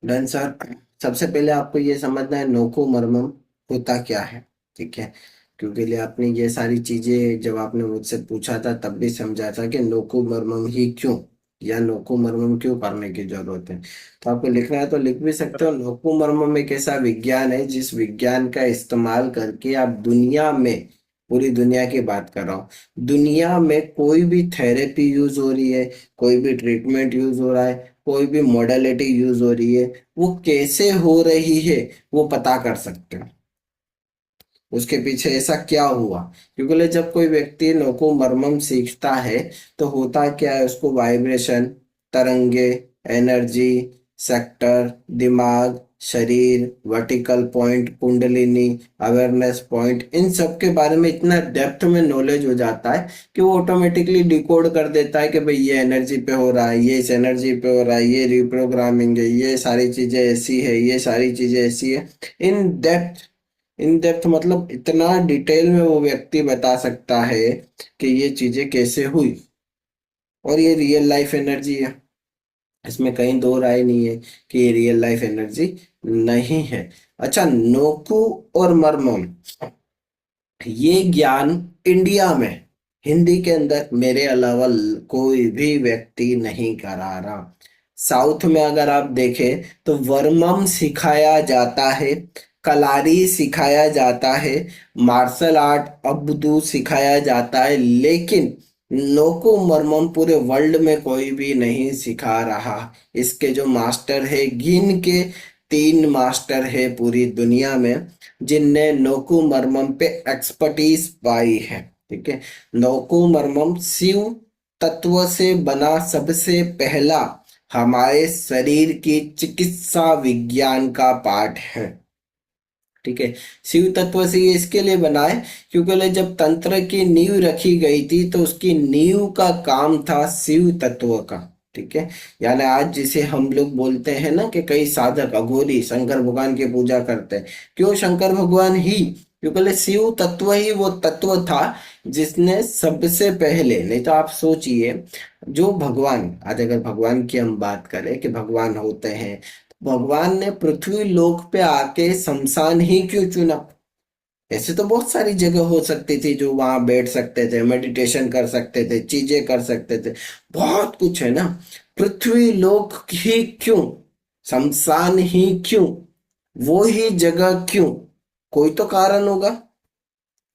Done sir. सबसे पहले आपको ये समझना है नोको मरमम होता क्या है। ठीक है। क्योंकि लिए आपने ये सारी चीजें जब आपने मुझसे पूछा था तब भी समझा था कि नोको मरमम ही क्यों या नोको मरमम क्यों करने की जरूरत है। तो आपको लिखना है तो लिख भी सकते हो। नोको मरमम एक ऐसा विज्ञान है जिस विज्ञान का इस्तेमाल करके आप दुनिया में, पूरी दुनिया की बात कर रहा हूँ, दुनिया में कोई भी थेरेपी यूज हो रही है, कोई भी ट्रीटमेंट यूज हो रहा है, कोई भी मॉडलिटी यूज हो रही है, वो कैसे हो रही है वो पता कर सकते हो। उसके पीछे ऐसा क्या हुआ। क्योंकि जब कोई व्यक्ति नौको मरमम सीखता है तो होता क्या है, उसको वाइब्रेशन, तरंगे, एनर्जी, सेक्टर, दिमाग, शरीर, vertical point, kundalini, awareness point, इन सब के बारे में इतना डेप्थ में नॉलेज हो जाता है कि वो ऑटोमेटिकली डिकोड कर देता है कि भाई ये एनर्जी पे हो रहा है, ये इस एनर्जी पे हो रहा है, ये रिप्रोग्रामिंग है, ये सारी चीजें ऐसी है, ये सारी चीजें ऐसी है। इन डेप्थ, इन डेप्थ मतलब इतना डिटेल में वो व्यक्ति बता सकता है कि ये चीजें कैसे हुई। और ये रियल लाइफ एनर्जी है, इसमें कहीं दो राय नहीं है कि ये रियल लाइफ एनर्जी नहीं है। अच्छा, नोकू और मरमम, ये ज्ञान इंडिया में, हिंदी के अंदर मेरे अलावा कोई भी व्यक्ति नहीं करा रहा। साउथ में अगर आप देखें तो वर्मम सिखाया जाता है, कलारी सिखाया जाता है, मार्शल आर्ट अब्दू सिखाया जाता है, लेकिन नोको मरमम पूरे वर्ल्ड में कोई भी नहीं सिखा रहा। इसके जो मास्टर है, गिन के 3 मास्टर है पूरी दुनिया में जिनने नोकू मरमम पे एक्सपर्टीज पाई है। ठीक है। नोकू मरमम शिव तत्व से बना सबसे पहला हमारे शरीर की चिकित्सा विज्ञान का पार्ट है। ठीक है। शिव तत्व से ये इसके लिए बना है क्योंकि जब तंत्र की नींव रखी गई थी तो उसकी नींव का काम था शिव तत्व का। ठीक है। यानी आज जिसे हम लोग बोलते हैं ना कि कई साधक अघोरी शंकर भगवान की पूजा करते हैं, क्यों शंकर भगवान ही? क्योंकि शिव तत्व ही वो तत्व था जिसने सबसे पहले, नहीं तो आप सोचिए, जो भगवान, आज अगर भगवान की हम बात करें कि भगवान होते हैं, भगवान ने पृथ्वी लोक पे आके शमशान ही क्यों चुना? ऐसे तो बहुत सारी जगह हो सकती थी जो वहां बैठ सकते थे, मेडिटेशन कर सकते थे, चीजें कर सकते थे, बहुत कुछ है ना। पृथ्वी लोक ही क्यों, शमशान ही क्यों, वो ही जगह क्यों? कोई तो कारण होगा।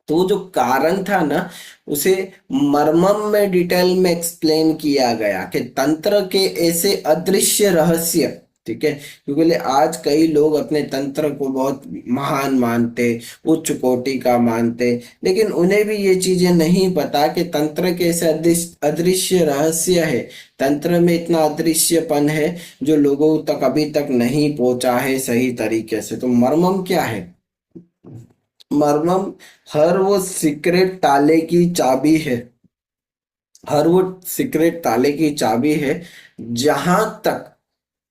तो वो जो कारण था ना, उसे मर्मम में डिटेल में एक्सप्लेन किया गया कि तंत्र के ऐसे अदृश्य रहस्य। ठीक है। क्योंकि आज कई लोग अपने तंत्र को बहुत महान मानते, उच्च कोटि का मानते, लेकिन उन्हें भी ये चीजें नहीं पता कि तंत्र के ऐसे अदृश्य अदृश्य रहस्य है। तंत्र में इतना अदृश्यपन है जो लोगों तक अभी तक नहीं पहुंचा है सही तरीके से। तो मर्मम क्या है? मर्मम हर वो सीक्रेट ताले की चाबी है, हर वो सीक्रेट ताले की चाबी है। जहां तक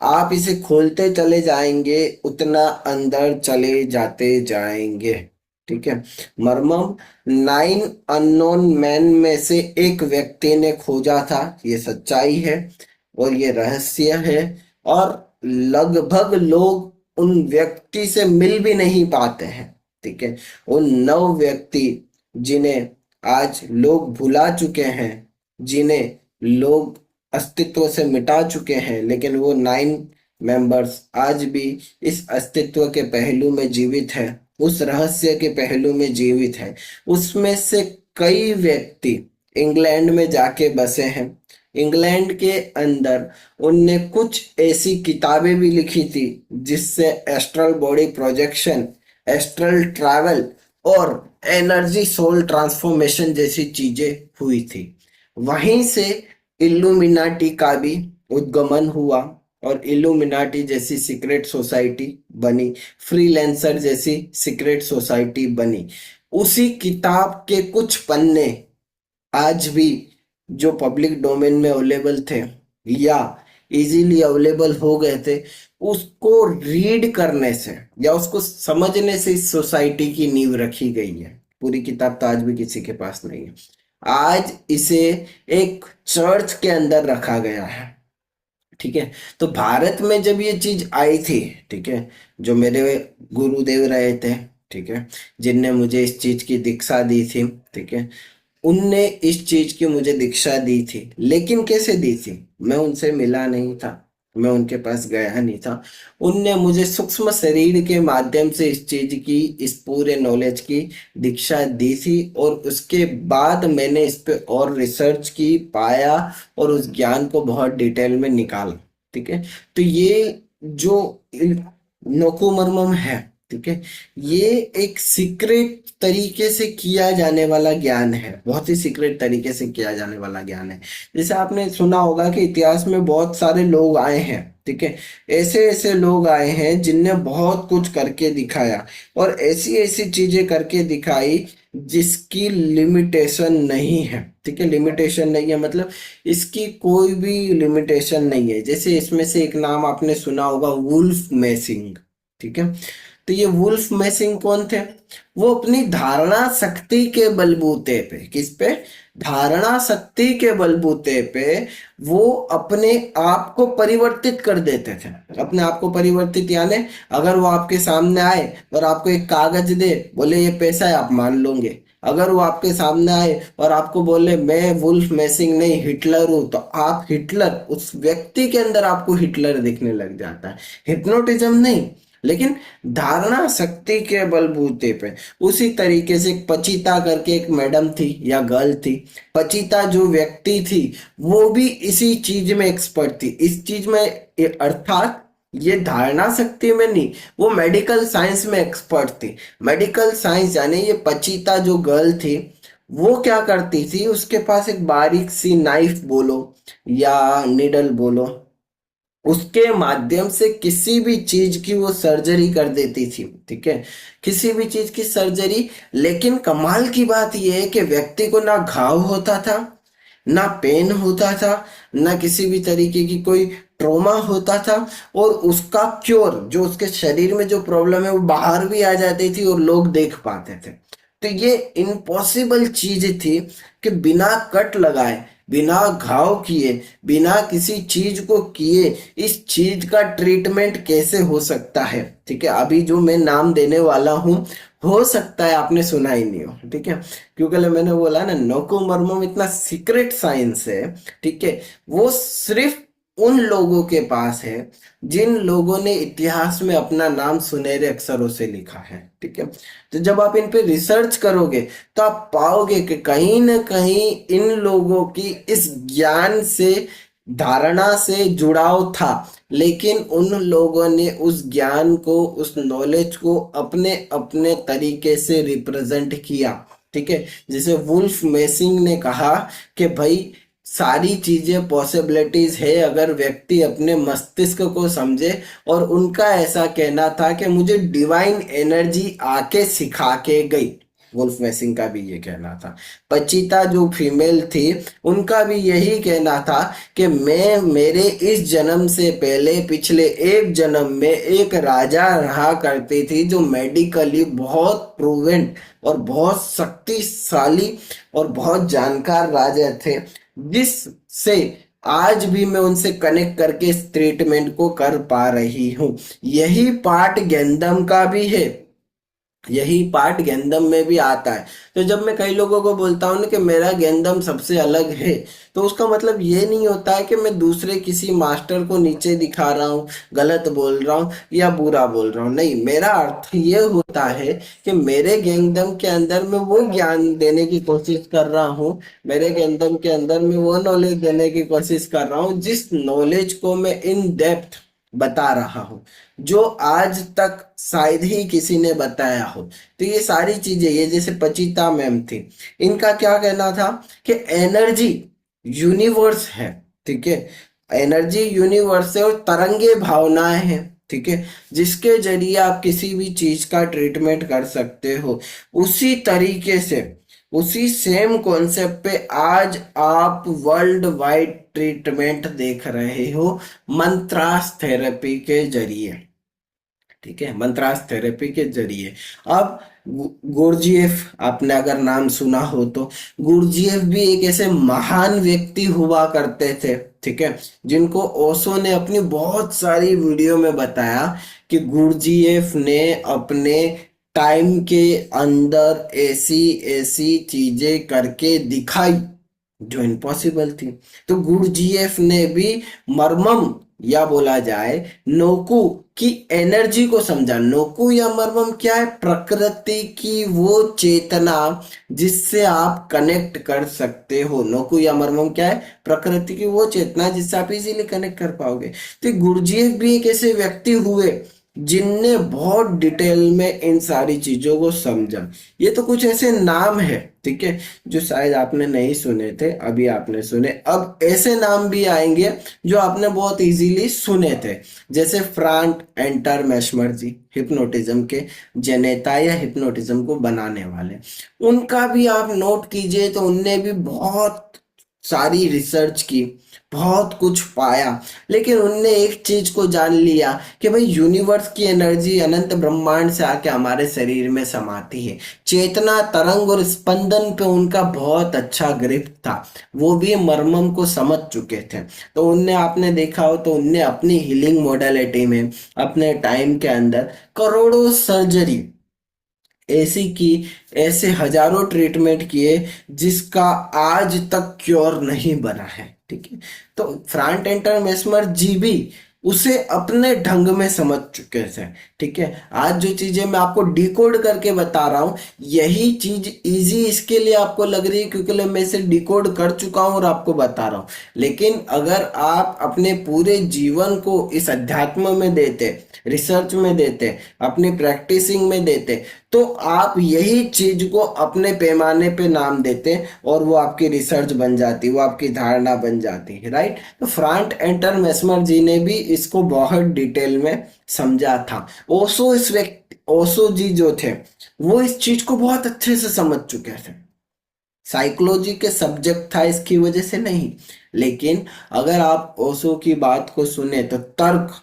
आप इसे खोलते चले जाएंगे उतना अंदर चले जाते जाएंगे। ठीक है। मर्मम 9 अननोन मैन में से एक व्यक्ति ने खोजा था, ये सच्चाई है और ये रहस्य है। और लगभग लोग उन व्यक्ति से मिल भी नहीं पाते हैं। ठीक है। उन 9 व्यक्ति जिन्हें आज लोग भुला चुके हैं, जिन्हें लोग अस्तित्व से मिटा चुके हैं, लेकिन वो 9 मेंबर्स आज भी इस अस्तित्व के पहलू में जीवित है, उस रहस्य के पहलू में जीवित है। उसमें से कई व्यक्ति इंग्लैंड में जाके बसे हैं। इंग्लैंड के अंदर उनने कुछ ऐसी किताबें भी लिखी थी जिससे astral body projection, astral travel और एनर्जी सोल ट्रांसफॉर्मेशन जैसी चीजें हुई थी। वहीं से इल्यूमिनाटी का भी उद्गमन हुआ और इल्यूमिनाटी जैसी सीक्रेट सोसाइटी बनी, फ्रीलैंसर जैसी सीक्रेट सोसाइटी बनी। उसी किताब के कुछ पन्ने आज भी जो पब्लिक डोमेन में अवेलेबल थे या इजीली अवेलेबल हो गए थे, उसको रीड करने से या उसको समझने से इस सोसाइटी की नींव रखी गई है। पूरी किताब तो आज भी किसी के पास नहीं है। आज इसे एक चर्च के अंदर रखा गया है। ठीक है। तो भारत में जब ये चीज आई थी, ठीक है, जो मेरे गुरुदेव रहे थे, ठीक है, जिनने मुझे इस चीज की दीक्षा दी थी, ठीक है, उनने इस चीज की मुझे दीक्षा दी थी, लेकिन कैसे दी थी? मैं उनसे मिला नहीं था, मैं उनके पास गया नहीं था। उनने मुझे सूक्ष्म शरीर के माध्यम से इस चीज की, इस पूरे नॉलेज की दीक्षा दी थी, और उसके बाद मैंने इस पे और रिसर्च की, पाया, और उस ज्ञान को बहुत डिटेल में निकाला। ठीक है। तो ये जो नोकुमर्मम है, ठीक है, ये एक सीक्रेट तरीके से किया जाने वाला ज्ञान है, बहुत ही सीक्रेट तरीके से किया जाने वाला ज्ञान है। जैसे आपने सुना होगा कि इतिहास में बहुत सारे लोग आए हैं, ठीक है, ऐसे ऐसे लोग आए हैं जिनने बहुत कुछ करके दिखाया, और ऐसी ऐसी चीजें करके दिखाई जिसकी लिमिटेशन नहीं है। ठीक है, लिमिटेशन नहीं है मतलब इसकी कोई भी लिमिटेशन नहीं है। जैसे इसमें से एक नाम आपने सुना होगा, वुल्फ मैसिंग। ठीक है। तो ये वुल्फ मैसिंग कौन थे? वो अपनी धारणा शक्ति के बलबूते पे, किस पे? धारणा शक्ति के बलबूते पे वो अपने आप को परिवर्तित कर देते थे। अपने आप को परिवर्तित यानी अगर वो आपके सामने आए और आपको एक कागज दे, बोले ये पैसा है, आप मान लोगे। अगर वो आपके सामने आए और आपको बोले मैं वुल्फ मैसिंग नहीं हिटलर हूं, तो आप हिटलर, उस व्यक्ति के अंदर आपको हिटलर दिखने लग जाता है। हिप्नोटिज्म नहीं, लेकिन धारणा शक्ति के बलबूते पे। उसी तरीके से एक पचिता करके एक मैडम थी या गर्ल थी। पचिता जो व्यक्ति थी वो भी इसी चीज में एक्सपर्ट थी, इस चीज में, अर्थात ये धारणा शक्ति में नहीं, वो मेडिकल साइंस में एक्सपर्ट थी। मेडिकल साइंस यानी ये पचिता जो गर्ल थी, वो क्या करती थी, उसके पास एक बारीक सी नाइफ बोलो या निडल बोलो, उसके माध्यम से किसी भी चीज की वो सर्जरी कर देती थी। ठीक है, किसी भी चीज की सर्जरी। लेकिन कमाल की बात यह है कि व्यक्ति को ना घाव होता था, ना पेन होता था, ना किसी भी तरीके की कोई ट्रोमा होता था, और उसका क्योर, जो उसके शरीर में जो प्रॉब्लम है वो बाहर भी आ जाती थी और लोग देख पाते थे। तो ये इम्पॉसिबल चीज थी कि बिना कट लगाए, बिना घाव किए, बिना किसी चीज को किए इस चीज का ट्रीटमेंट कैसे हो सकता है। ठीक है, अभी जो मैं नाम देने वाला हूं, हो सकता है आपने सुना ही नहीं हो। ठीक है, क्योंकि मैंने बोला ना, नोकुमर्मम इतना सीक्रेट साइंस है। ठीक है, वो सिर्फ उन लोगों के पास है जिन लोगों ने इतिहास में अपना नाम सुनहरे अक्षरों से लिखा है। ठीक है, तो जब आप इन पे रिसर्च करोगे तो आप पाओगे कि कहीं ना कहीं इन लोगों की इस ज्ञान से, धारणा से जुड़ाव था, लेकिन उन लोगों ने उस ज्ञान को, उस नॉलेज को अपने अपने तरीके से रिप्रेजेंट किया। ठीक है, जैसे वुल्फ मेसिंग ने कहा कि भाई सारी चीजें पॉसिबिलिटीज है अगर व्यक्ति अपने मस्तिष्क को समझे, और उनका ऐसा कहना था कि मुझे डिवाइन एनर्जी आके सिखा के गई। वुल्फ मैसिंग का भी ये कहना था। पचिता जो फीमेल थी, उनका भी यही कहना था कि मैं, मेरे इस जन्म से पहले पिछले एक जन्म में एक राजा रहा करती थी जो मेडिकली बहुत प्रूवेंट और बहुत शक्तिशाली और बहुत जानकार राजा थे, जिससे आज भी मैं उनसे कनेक्ट करके इस ट्रीटमेंट को कर पा रही हूँ। यही पार्ट गेंदम का भी है, यही पार्ट गेंदम में भी आता है। तो जब मैं कई लोगों को बोलता हूँ ना कि मेरा गेंदम सबसे अलग है, तो उसका मतलब ये नहीं होता है कि मैं दूसरे किसी मास्टर को नीचे दिखा रहा हूँ, गलत बोल रहा हूँ या बुरा बोल रहा हूँ। नहीं, मेरा अर्थ ये होता है कि मेरे गेंदम के अंदर मैं वो ज्ञान देने की कोशिश कर रहा हूँ, मेरे गेंदम के अंदर मैं वो नॉलेज देने की कोशिश कर रहा हूँ जिस नॉलेज को मैं इन डेप्थ बता रहा हूँ, जो आज तक शायद ही किसी ने बताया हो। तो ये सारी चीजें, ये जैसे पचिता मैम थी, इनका क्या कहना था कि एनर्जी यूनिवर्स है। ठीक है, एनर्जी यूनिवर्स है और तरंगे भावनाएं हैं। ठीक है, जिसके जरिए आप किसी भी चीज का ट्रीटमेंट कर सकते हो। उसी तरीके से, उसी सेम कॉन्सेप्ट पे आज आप वर्ल्ड वाइड ट्रीटमेंट देख रहे हो मंत्रास थेरेपी के जरिए। ठीक है, मंत्रास थेरेपी के जरिए। अब गुरजीएफ आपने अगर नाम सुना हो तो, गुरजीएफ भी एक ऐसे महान व्यक्ति हुआ करते थे, ठीक है, जिनको ओशो ने अपनी बहुत सारी वीडियो में बताया कि गुरजीएफ ने अपने टाइम के अंदर ऐसी ऐसी चीजें करके दिखाई जो इम्पॉसिबल थी। तो गुरजीएफ ने भी मर्मम, या बोला जाए नोकू की एनर्जी को समझा। नोकू या मर्मम क्या है? प्रकृति की वो चेतना जिससे आप कनेक्ट कर सकते हो। नोकू या मर्मम क्या है? प्रकृति की वो चेतना जिससे आप इजीली कनेक्ट कर पाओगे। तो गुरजीएफ भी एक ऐसे व्यक्ति हुए जिनने बहुत डिटेल में इन सारी चीजों को समझा। ये तो कुछ ऐसे नाम है, ठीक है, जो शायद आपने नहीं सुने थे, अभी आपने सुने। अब ऐसे नाम भी आएंगे जो आपने बहुत इजीली सुने थे, जैसे फ्रांक एंटर मैशमर जी, हिप्नोटिज्म के जनेता या हिप्नोटिज्म को बनाने वाले। उनका भी आप नोट कीजिए तो उनने भी बहुत सारी रिसर्च की, बहुत कुछ पाया, लेकिन उनने एक चीज को जान लिया कि भाई यूनिवर्स की एनर्जी अनंत ब्रह्मांड से आके हमारे शरीर में समाती है। चेतना, तरंग और स्पंदन पे उनका बहुत अच्छा ग्रिप था। वो भी मर्मम को समझ चुके थे। तो उनने, आपने देखा हो तो उनने अपनी हीलिंग मोडालिटी में अपने टाइम के अंदर करोड़ों सर्जरी ऐसी की, ऐसे हजारों ट्रीटमेंट किए जिसका आज तक क्योर नहीं बना है, ठीक है। तो फ्रांक एंटर मेस्मर जी भी उसे अपने ढंग में समझ चुके थे, ठीक है। आज जो चीजें मैं आपको डिकोड करके बता रहा हूं, यही चीज इजी इसके लिए आपको लग रही है क्योंकि मैं इसे डिकोड कर चुका हूं और आपको बता रहा हूं। लेकिन अगर आप अपने पूरे जीवन को इस अध्यात्म में देते, रिसर्च में देते, अपनी प्रैक्टिसिंग में देते, तो आप यही चीज को अपने पैमाने पे नाम देते और वो आपकी रिसर्च बन जाती, वो आपकी धारणा बन जाती है, राइट। तो फ्रांक एंटर मेस्मर जी ने भी इसको बहुत डिटेल में समझा था। ओशो, इस व्यक्ति ओशो जी जो थे, वो इस चीज को बहुत अच्छे से समझ चुके थे। साइकोलॉजी के सब्जेक्ट था इसकी वजह से नहीं, लेकिन अगर आप ओशो की बात को सुने तो तर्क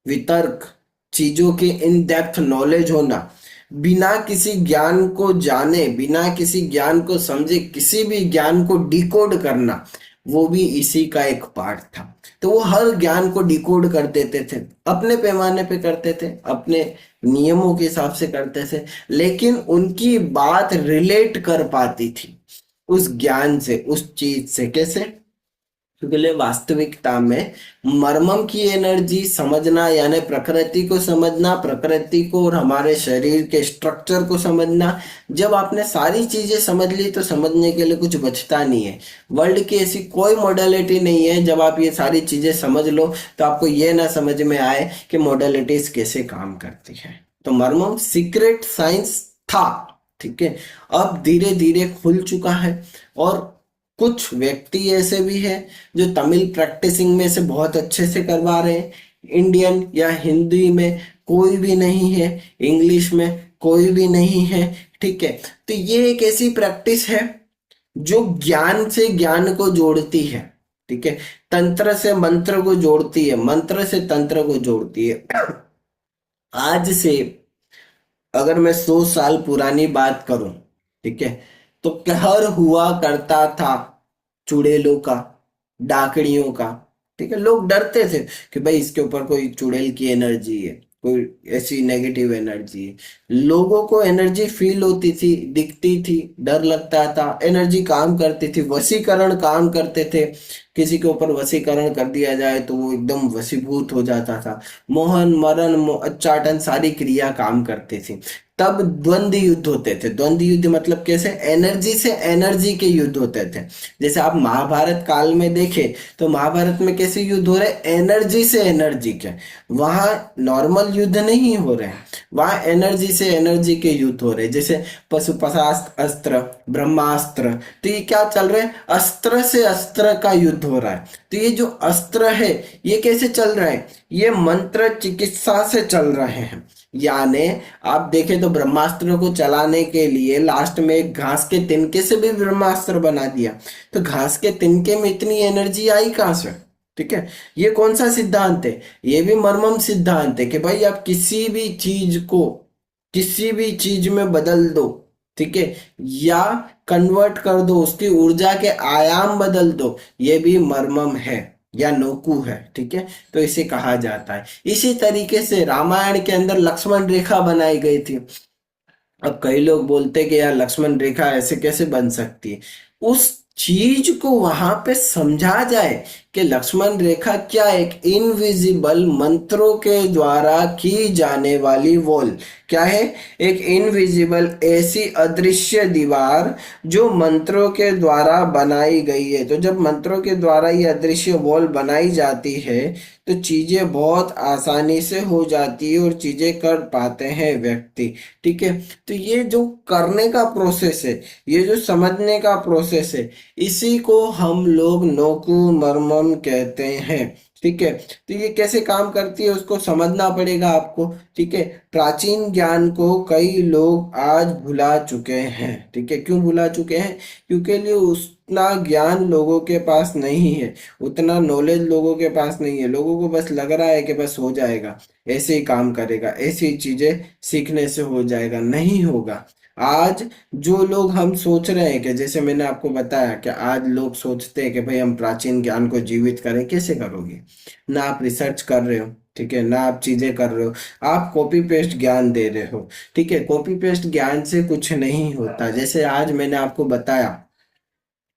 वितर्क, चीजों के इन डेप्थ नॉलेज होना, बिना किसी ज्ञान को जाने, बिना किसी ज्ञान को समझे किसी भी ज्ञान को डिकोड करना, वो भी इसी का एक पार्ट था। तो वो हर ज्ञान को डिकोड कर देते थे, अपने पैमाने पे करते थे, अपने नियमों के हिसाब से करते थे, लेकिन उनकी बात रिलेट कर पाती थी उस ज्ञान से, उस चीज से। कैसे? क्योंकि वास्तविकता में मर्मम की एनर्जी समझना, यानी प्रकृति को समझना, प्रकृति को और हमारे शरीर के स्ट्रक्चर को समझना, जब आपने सारी चीजें समझ ली तो समझने के लिए कुछ बचता नहीं है। वर्ल्ड की ऐसी कोई मॉडलिटी नहीं है जब आप ये सारी चीजें समझ लो तो आपको ये ना समझ में आए कि मॉडलिटीज कैसे काम करती है। तो मर्मम सीक्रेट साइंस था, ठीक है, अब धीरे धीरे खुल चुका है। और कुछ व्यक्ति ऐसे भी हैं जो तमिल प्रैक्टिसिंग में से बहुत अच्छे से करवा रहे हैं। इंडियन या हिंदी में कोई भी नहीं है, इंग्लिश में कोई भी नहीं है, ठीक है। तो ये एक ऐसी प्रैक्टिस है जो ज्ञान से ज्ञान को जोड़ती है, ठीक है, तंत्र से मंत्र को जोड़ती है, मंत्र से तंत्र को जोड़ती है। आज से अगर मैं 100 साल पुरानी बात करूं, ठीक है, तो कहर हुआ करता था चुड़ैलों का, डाकड़ियों का, ठीक है। लोग डरते थे कि भाई इसके ऊपर कोई चुड़ैल की एनर्जी है, कोई ऐसी नेगेटिव एनर्जी है। लोगों को एनर्जी फील होती थी, दिखती थी, डर लगता था, एनर्जी काम करती थी, वशीकरण काम करते थे। किसी के ऊपर वशीकरण कर दिया जाए तो वो एकदम वशीभूत हो जाता था। मोहन मरण उच्चाटन सारी क्रिया काम करती थी। तब द्वंद्व युद्ध होते थे। द्वंद्व युद्ध मतलब कैसे? एनर्जी से एनर्जी के युद्ध होते थे। जैसे आप महाभारत काल में देखें तो महाभारत में कैसे युद्ध हो रहे? एनर्जी से एनर्जी के। वहां नॉर्मल युद्ध नहीं हो रहे हैं, वहां एनर्जी से एनर्जी के युद्ध हो रहे हैं। जैसे पशुपतास्त्र, अस्त्र, ब्रह्मास्त्र, तो ये क्या चल रहा है? अस्त्र से अस्त्र का युद्ध हो रहा है। तो ये जो अस्त्र है ये कैसे चल रहा है? ये मंत्र चिकित्सा से चल रहे हैं। यानी आप देखें तो ब्रह्मास्त्र को चलाने के लिए लास्ट में एक घास के तिनके से भी ब्रह्मास्त्र बना दिया। तो घास के तिनके में इतनी एनर्जी आई कहां से? ठीक है, ये कौन सा सिद्धांत है? ये भी मर्मम सिद्धांत है कि भाई आप किसी भी चीज को किसी भी चीज में बदल दो, ठीक है, या कन्वर्ट कर दो, उसकी ऊर्जा के आयाम बदल दो, ये भी मर्मम है या नोकू है, ठीक है। तो इसे कहा जाता है। इसी तरीके से रामायण के अंदर लक्ष्मण रेखा बनाई गई थी। अब कई लोग बोलते कि यार लक्ष्मण रेखा ऐसे कैसे बन सकती है। उस चीज को वहां पे समझा जाए कि लक्ष्मण रेखा क्या, एक इनविजिबल मंत्रों के द्वारा की जाने वाली वॉल क्या है, एक इनविजिबल ऐसी अदृश्य दीवार जो मंत्रों के द्वारा बनाई गई है। तो जब मंत्रों के द्वारा ये अदृश्य वॉल बनाई जाती है तो चीजें बहुत आसानी से हो जाती है और चीजें कर पाते हैं व्यक्ति, ठीक है। तो ये जो करने का प्रोसेस है, ये जो समझने का प्रोसेस है, इसी को हम लोग नोकु मर्मम कहते हैं, ठीक है। तो ये कैसे काम करती है उसको समझना पड़ेगा आपको, ठीक है। प्राचीन ज्ञान को कई लोग आज भुला चुके हैं, ठीक है। क्यों भुला चुके हैं? क्योंकि लिए उतना ज्ञान लोगों के पास नहीं है, उतना नॉलेज लोगों के पास नहीं है। लोगों को बस लग रहा है कि बस हो जाएगा, ऐसे ही काम करेगा, ऐसी चीजें सीखने से हो जाएगा, नहीं होगा। आज जो लोग हम सोच रहे हैं कि जैसे मैंने आपको बताया कि आज लोग सोचते हैं कि भाई हम प्राचीन ज्ञान को जीवित करें, कैसे करोगे? ना आप रिसर्च कर रहे हो, ठीक है, ना आप चीजें कर रहे हो, आप कॉपी पेस्ट ज्ञान दे रहे हो, ठीक है। कॉपी पेस्ट ज्ञान से कुछ नहीं होता। जैसे आज मैंने आपको बताया,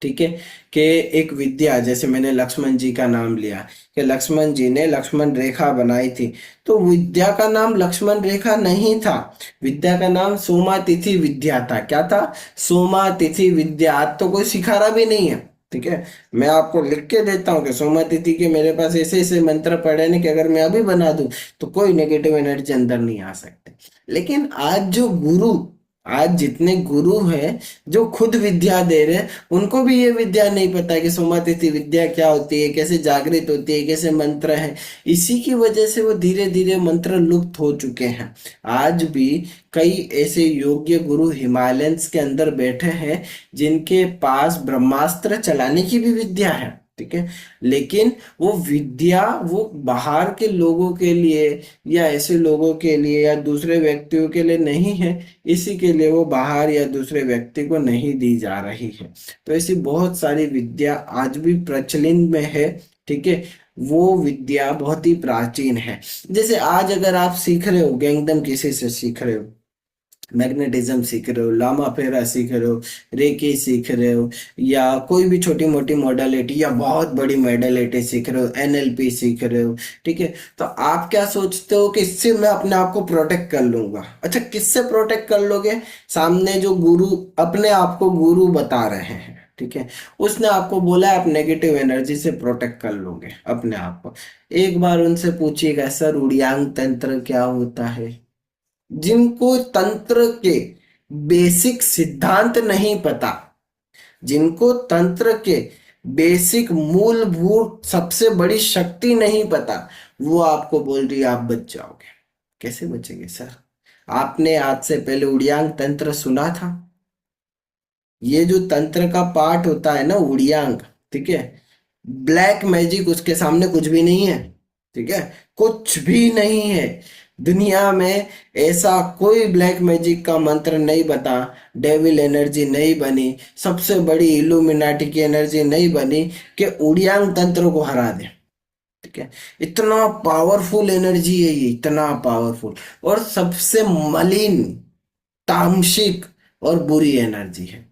ठीक है, कि एक विद्या, जैसे मैंने लक्ष्मण जी का नाम लिया कि लक्ष्मण जी ने लक्ष्मण रेखा बनाई थी, तो विद्या का नाम लक्ष्मण रेखा नहीं था, विद्या का नाम सोमा तिथि विद्या था। क्या था? सोमा तिथि विद्या। आज तो कोई सिखा रहा भी नहीं है, ठीक है। मैं आपको लिख के देता हूँ कि सोमा तिथि के मेरे पास ऐसे ऐसे मंत्र पढ़े ने कि अगर मैं अभी बना दूं तो कोई नेगेटिव एनर्जी अंदर नहीं आ सकते। लेकिन आज जो गुरु, आज जितने गुरु हैं जो खुद विद्या दे रहे हैं, उनको भी ये विद्या नहीं पता है कि सोमातिथि विद्या क्या होती है, कैसे जागृत होती है, कैसे मंत्र है। इसी की वजह से वो धीरे धीरे मंत्र लुप्त हो चुके हैं। आज भी कई ऐसे योग्य गुरु हिमालयंस के अंदर बैठे हैं जिनके पास ब्रह्मास्त्र चलाने की भी विद्या है, ठीक है। लेकिन वो विद्या वो बाहर के लोगों के लिए या ऐसे लोगों के लिए या दूसरे व्यक्तियों के लिए नहीं है, इसी के लिए वो बाहर या दूसरे व्यक्ति को नहीं दी जा रही है। तो ऐसी बहुत सारी विद्या आज भी प्रचलन में है, ठीक है। वो विद्या बहुत ही प्राचीन है। जैसे आज अगर आप सीख रहे हो गैंगडम, किसी से सीख रहे हो, मैग्नेटिज्म सीख रहे हो, लामा फेरा सीख रहे हो, रेकी सीख रहे हो, या कोई भी छोटी मोटी मॉडलिटी या बहुत बड़ी मॉडलिटी सीख रहे हो, एनएलपी सीख रहे हो, ठीक है। तो आप क्या सोचते हो कि इससे मैं अपने आप को प्रोटेक्ट कर लूंगा? अच्छा, किससे प्रोटेक्ट कर लोगे? सामने जो गुरु अपने आप को गुरु बता रहे हैं, ठीक है, उसने आपको बोला है आप नेगेटिव एनर्जी से प्रोटेक्ट कर लोगे अपने आप को। एक बार उनसे पूछिएगा सर उड़ियांग तंत्र क्या होता है। जिनको तंत्र के बेसिक सिद्धांत नहीं पता, जिनको तंत्र के बेसिक मूलभूत सबसे बड़ी शक्ति नहीं पता, वो आपको बोल रही है आप बच जाओगे। कैसे बचेंगे सर? आपने आज से पहले उड़ियांग तंत्र सुना था? ये जो तंत्र का पार्ट होता है ना उड़ियांग, ठीक है, ब्लैक मैजिक उसके सामने कुछ भी नहीं है, ठीक है, कुछ भी नहीं है। दुनिया में ऐसा कोई ब्लैक मैजिक का मंत्र नहीं बता, डेविल एनर्जी नहीं बनी, सबसे बड़ी इल्यूमिनाटी की एनर्जी नहीं बनी कि उड़ियांग तंत्र को हरा दे, ठीक है। इतना पावरफुल एनर्जी है ये, इतना पावरफुल, और सबसे मलिन, तामसिक और बुरी एनर्जी है।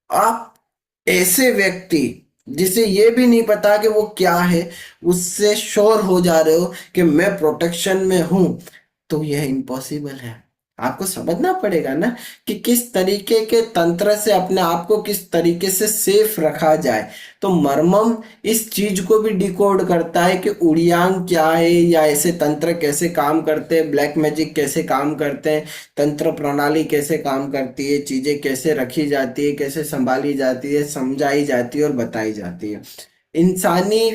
आप ऐसे व्यक्ति जिसे ये भी नहीं पता कि वो क्या है, उससे श्योर हो जा रहे हो कि मैं प्रोटेक्शन में हूं, तो यह इम्पॉसिबल है। आपको समझना पड़ेगा ना कि किस तरीके के तंत्र से अपने आप को किस तरीके से सेफ रखा जाए। तो मर्मम इस चीज को भी डिकोड करता है कि उड़ियांग क्या है, या ऐसे तंत्र कैसे काम करते हैं, ब्लैक मैजिक कैसे काम करते हैं, तंत्र प्रणाली कैसे काम करती है, चीजें कैसे रखी जाती है, कैसे संभाली जाती है, समझाई जाती है और बताई जाती है। इंसानी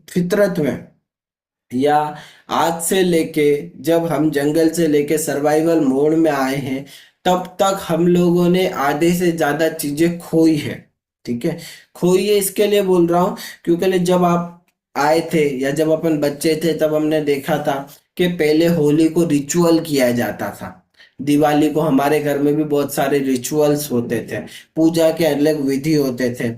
फितरत में, या आज से लेके जब हम जंगल से लेके सर्वाइवल मोड में आए हैं, तब तक हम लोगों ने आधे से ज्यादा चीजें खोई है, ठीक है। खोई है इसके लिए बोल रहा हूँ क्योंकि जब आप आए थे या जब अपन बच्चे थे तब हमने देखा था कि पहले होली को रिचुअल किया जाता था, दिवाली को हमारे घर में भी बहुत सारे रिचुअल्स होते थे, पूजा के अलग विधि होते थे,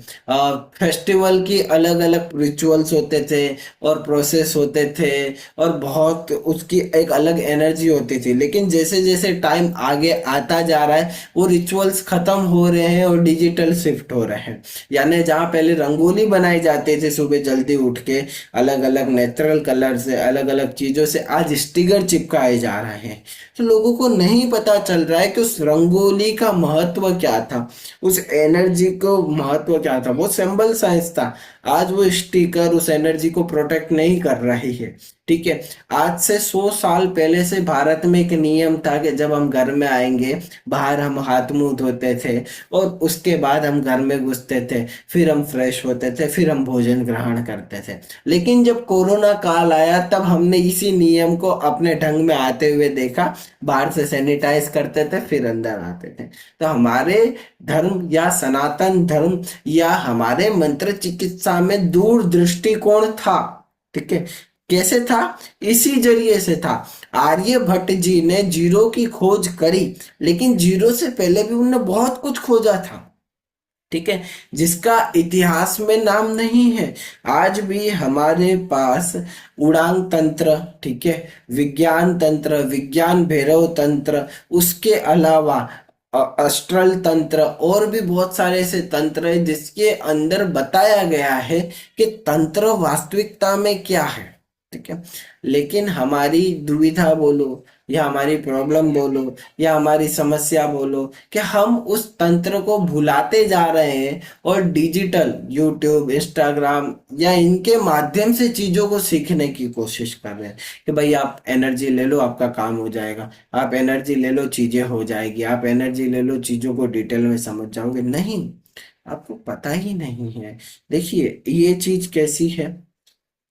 फेस्टिवल की अलग अलग रिचुअल्स होते थे और प्रोसेस होते थे, और बहुत उसकी एक अलग एनर्जी होती थी। लेकिन जैसे जैसे टाइम आगे आता जा रहा है वो रिचुअल्स खत्म हो रहे हैं और डिजिटल शिफ्ट हो रहे हैं। यानी जहाँ पहले रंगोली बनाई जाती थी सुबह जल्दी उठ के अलग अलग नेचुरल कलर से, अलग अलग चीजों से, आज स्टिकर चिपकाए जा रहे हैं। तो लोगों को नहीं पता चल रहा है कि उस रंगोली का महत्व क्या था, उस एनर्जी को महत्व क्या था। वो सिंबल साइंस था। आज वो स्टिकर उस एनर्जी को प्रोटेक्ट नहीं कर रही है। ठीक है। आज से 100 साल पहले से भारत में एक नियम था कि जब हम घर में आएंगे, बाहर हम हाथ मुंह धोते थे और उसके बाद हम घर में घुसते थे, फिर हम फ्रेश होते थे, फिर हम भोजन ग्रहण करते थे। लेकिन जब कोरोना काल आया तब हमने इसी नियम को अपने ढंग में आते हुए देखा, बाहर से सैनिटाइज करते थे फिर अंदर आते थे। तो हमारे धर्म या सनातन धर्म या हमारे मंत्र चिकित्सा में दूर दृष्टिकोण था। ठीक है। कैसे था? इसी जरिए से था। आर्यभट्ट जी ने जीरो की खोज करी, लेकिन जीरो से पहले भी उन्होंने बहुत कुछ खोजा था। ठीक है। जिसका इतिहास में नाम नहीं है। आज भी हमारे पास उड़ान तंत्र, ठीक है, विज्ञान तंत्र, विज्ञान भैरव तंत्र, उसके अलावा अस्ट्रल तंत्र और भी बहुत सारे ऐसे तंत्र है जिसके अंदर बताया गया है कि तंत्र वास्तविकता में क्या है। ठीक है। लेकिन हमारी दुविधा बोलो या हमारी प्रॉब्लम बोलो या हमारी समस्या बोलो कि हम उस तंत्र को भुलाते जा रहे हैं और डिजिटल यूट्यूब, इंस्टाग्राम या इनके माध्यम से चीजों को सीखने की कोशिश कर रहे हैं कि भाई आप एनर्जी ले लो आपका काम हो जाएगा, आप एनर्जी ले लो चीजें हो जाएगी, आप एनर्जी ले लो चीजों को डिटेल में समझ जाओगे। नहीं, आपको पता ही नहीं है। देखिए ये चीज कैसी है,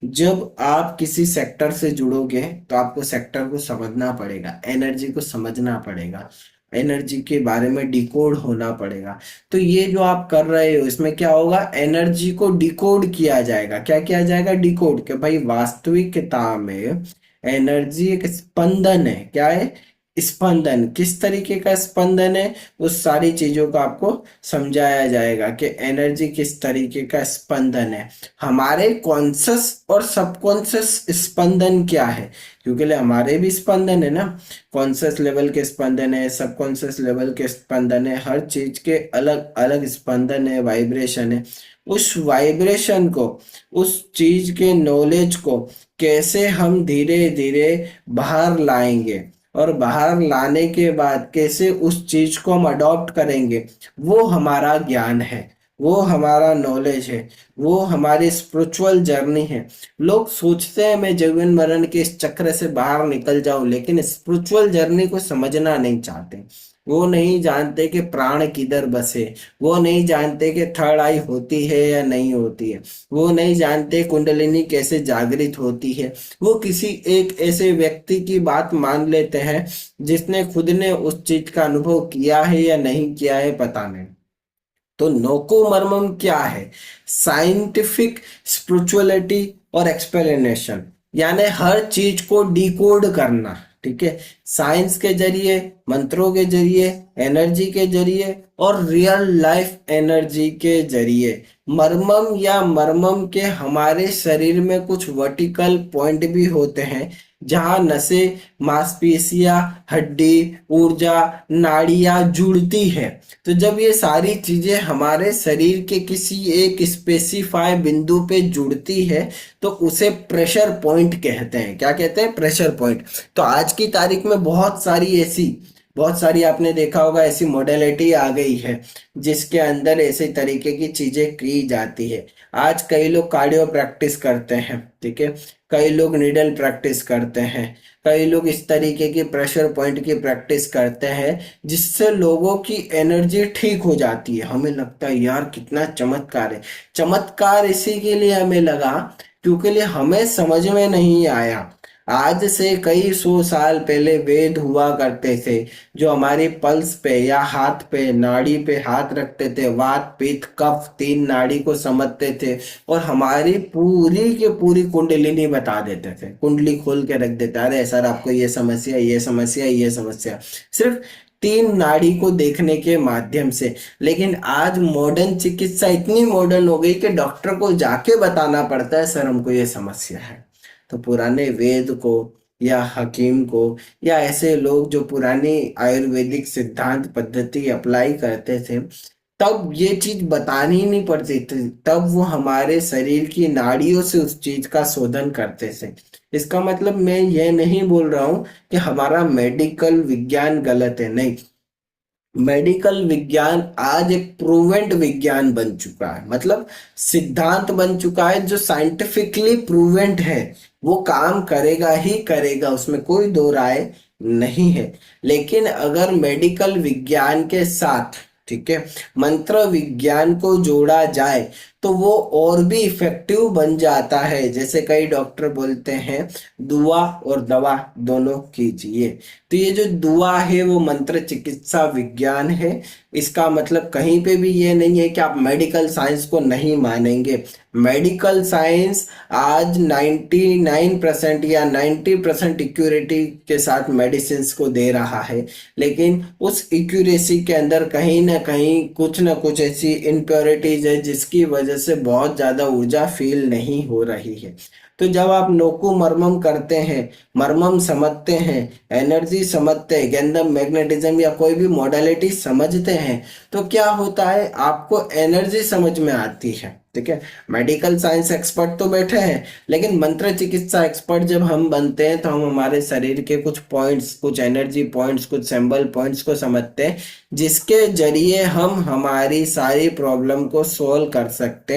जब आप किसी सेक्टर से जुड़ोगे तो आपको सेक्टर को समझना पड़ेगा, एनर्जी को समझना पड़ेगा, एनर्जी के बारे में डिकोड होना पड़ेगा। तो ये जो आप कर रहे हो इसमें क्या होगा, एनर्जी को डिकोड किया जाएगा। क्या किया जाएगा? डिकोड। कि भाई वास्तविकता में एनर्जी एक स्पंदन है। क्या है? स्पंदन। किस तरीके का स्पंदन है, उस सारी चीजों को आपको समझाया जाएगा कि एनर्जी किस तरीके का स्पंदन है। हमारे कॉन्शस और सबकॉन्शस स्पंदन क्या है, क्योंकि हमारे भी स्पंदन है ना, कॉन्शस लेवल के स्पंदन है, सबकॉन्शस लेवल के स्पंदन है, हर चीज के अलग अलग स्पंदन है, वाइब्रेशन है। उस वाइब्रेशन को, उस चीज के नॉलेज को कैसे हम धीरे धीरे बाहर लाएंगे और बाहर लाने के बाद कैसे उस चीज को हम अडॉप्ट करेंगे, वो हमारा ज्ञान है, वो हमारा नॉलेज है, वो हमारी स्पिरिचुअल जर्नी है। लोग सोचते हैं मैं जीवन मरण के इस चक्र से बाहर निकल जाऊं, लेकिन स्पिरिचुअल जर्नी को समझना नहीं चाहते। वो नहीं जानते कि प्राण किधर बसे, वो नहीं जानते कि थर्ड आई होती है या नहीं होती है, वो नहीं जानते कुंडलिनी कैसे जागृत होती है। वो किसी एक ऐसे व्यक्ति की बात मान लेते हैं जिसने खुद ने उस चीज का अनुभव किया है या नहीं किया है पता नहीं। तो नोको मर्मम क्या है? साइंटिफिक स्पिरिचुअलिटी और एक्सप्लेनेशन, यानी हर चीज को डिकोड करना। ठीक है। साइंस के जरिए, मंत्रों के जरिए, एनर्जी के जरिए और रियल लाइफ एनर्जी के जरिए। मर्मम या मर्मम के हमारे शरीर में कुछ वर्टिकल पॉइंट भी होते हैं जहां नसें, मांसपेशियां, हड्डी, ऊर्जा, नाड़ियां जुड़ती है। तो जब ये सारी चीजें हमारे शरीर के किसी एक स्पेसिफाई बिंदु पे जुड़ती है तो उसे प्रेशर पॉइंट कहते हैं। क्या कहते हैं? Pressure point. तो आज की तारीख में बहुत सारी आपने देखा होगा ऐसी मॉडलिटी आ गई है जिसके अंदर ऐसे तरीके की चीजें की जाती है। आज कई लोग कार्डियो प्रैक्टिस करते हैं। ठीक है। कई लोग नीडल प्रैक्टिस करते हैं, कई लोग इस तरीके की प्रेशर पॉइंट की प्रैक्टिस करते हैं जिससे लोगों की एनर्जी ठीक हो जाती है। हमें लगता है यार कितना चमत्कार है। चमत्कार इसी के लिए हमें लगा क्योंकि लिए हमें समझ में नहीं आया। आज से कई सौ साल पहले वेद हुआ करते थे, जो हमारी पल्स पे या हाथ पे नाड़ी पे हाथ रखते थे, वात पित्त कफ तीन नाड़ी को समझते थे और हमारी पूरी की पूरी कुंडलिनी बता देते थे, कुंडली खोल के रख देते, अरे सर आपको ये समस्या ये समस्या ये समस्या, सिर्फ तीन नाड़ी को देखने के माध्यम से। लेकिन आज मॉडर्न चिकित्सा इतनी मॉडर्न हो गई कि डॉक्टर को जाके बताना पड़ता है सर हमको ये समस्या है। तो पुराने वेद को या हकीम को या ऐसे लोग जो पुरानी आयुर्वेदिक सिद्धांत पद्धति अप्लाई करते थे, तब ये चीज बतानी ही नहीं पड़ती थी, तब वो हमारे शरीर की नाड़ियों से उस चीज का शोधन करते थे। इसका मतलब मैं ये नहीं बोल रहा हूं कि हमारा मेडिकल विज्ञान गलत है, नहीं। मेडिकल विज्ञान आज एक प्रूवेंट विज्ञान बन चुका है, मतलब सिद्धांत बन चुका है जो साइंटिफिकली प्रूवेंट है, वो काम करेगा ही करेगा, उसमें कोई दो राय नहीं है। लेकिन अगर मेडिकल विज्ञान के साथ, ठीक है, मंत्र विज्ञान को जोड़ा जाए तो वो और भी इफेक्टिव बन जाता है। जैसे कई डॉक्टर बोलते हैं दुआ और दवा दोनों कीजिए, तो ये जो दुआ है वो मंत्र चिकित्सा विज्ञान है। इसका मतलब कहीं पे भी ये नहीं है कि आप मेडिकल साइंस को नहीं मानेंगे। मेडिकल साइंस आज 99% या 90% एक्यूरेटी के साथ मेडिसिन को दे रहा है, लेकिन उस एक्यूरेसी के अंदर कहीं ना कहीं कुछ ना कुछ ऐसी इम्प्योरिटीज है जिसकी वजह से बहुत ज़्यादा ऊर्जा फील नहीं हो रही है। तो जब आप नोकू मरमम करते हैं, मरमम समझते हैं, एनर्जी समझते हैं, गैंडम मैग्नेटिज्म या कोई भी मॉडलिटी समझते हैं, तो क्या होता है आपको एनर्जी समझ में आती है। ठीक है, मेडिकल साइंस एक्सपर्ट तो बैठे हैं, लेकिन मंत्र चिकित्सा एक्सपर्ट जब हम बनते हैं तो हम हमारे शरीर के कुछ पॉइंट्स, कुछ एनर्जी पॉइंट्स, कुछ सिंबल पॉइंट्स को समझते हैं, जिसके जरिए हम हमारी सारी प्रॉब्लम को सोल्व कर सकते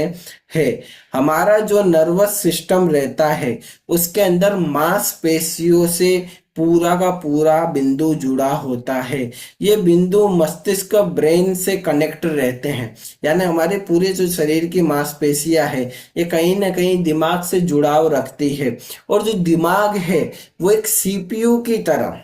हैं। हमारा जो नर्वस सिस्टम रहता है उसके अंदर मांसपेशियों से पूरा का पूरा बिंदु जुड़ा होता है। ये बिंदु मस्तिष्क ब्रेन से कनेक्ट रहते हैं, यानी हमारे पूरे जो शरीर की मांसपेशियां है ये कहीं ना कहीं दिमाग से जुड़ाव रखती है। और जो दिमाग है वो एक सीपीयू की तरह,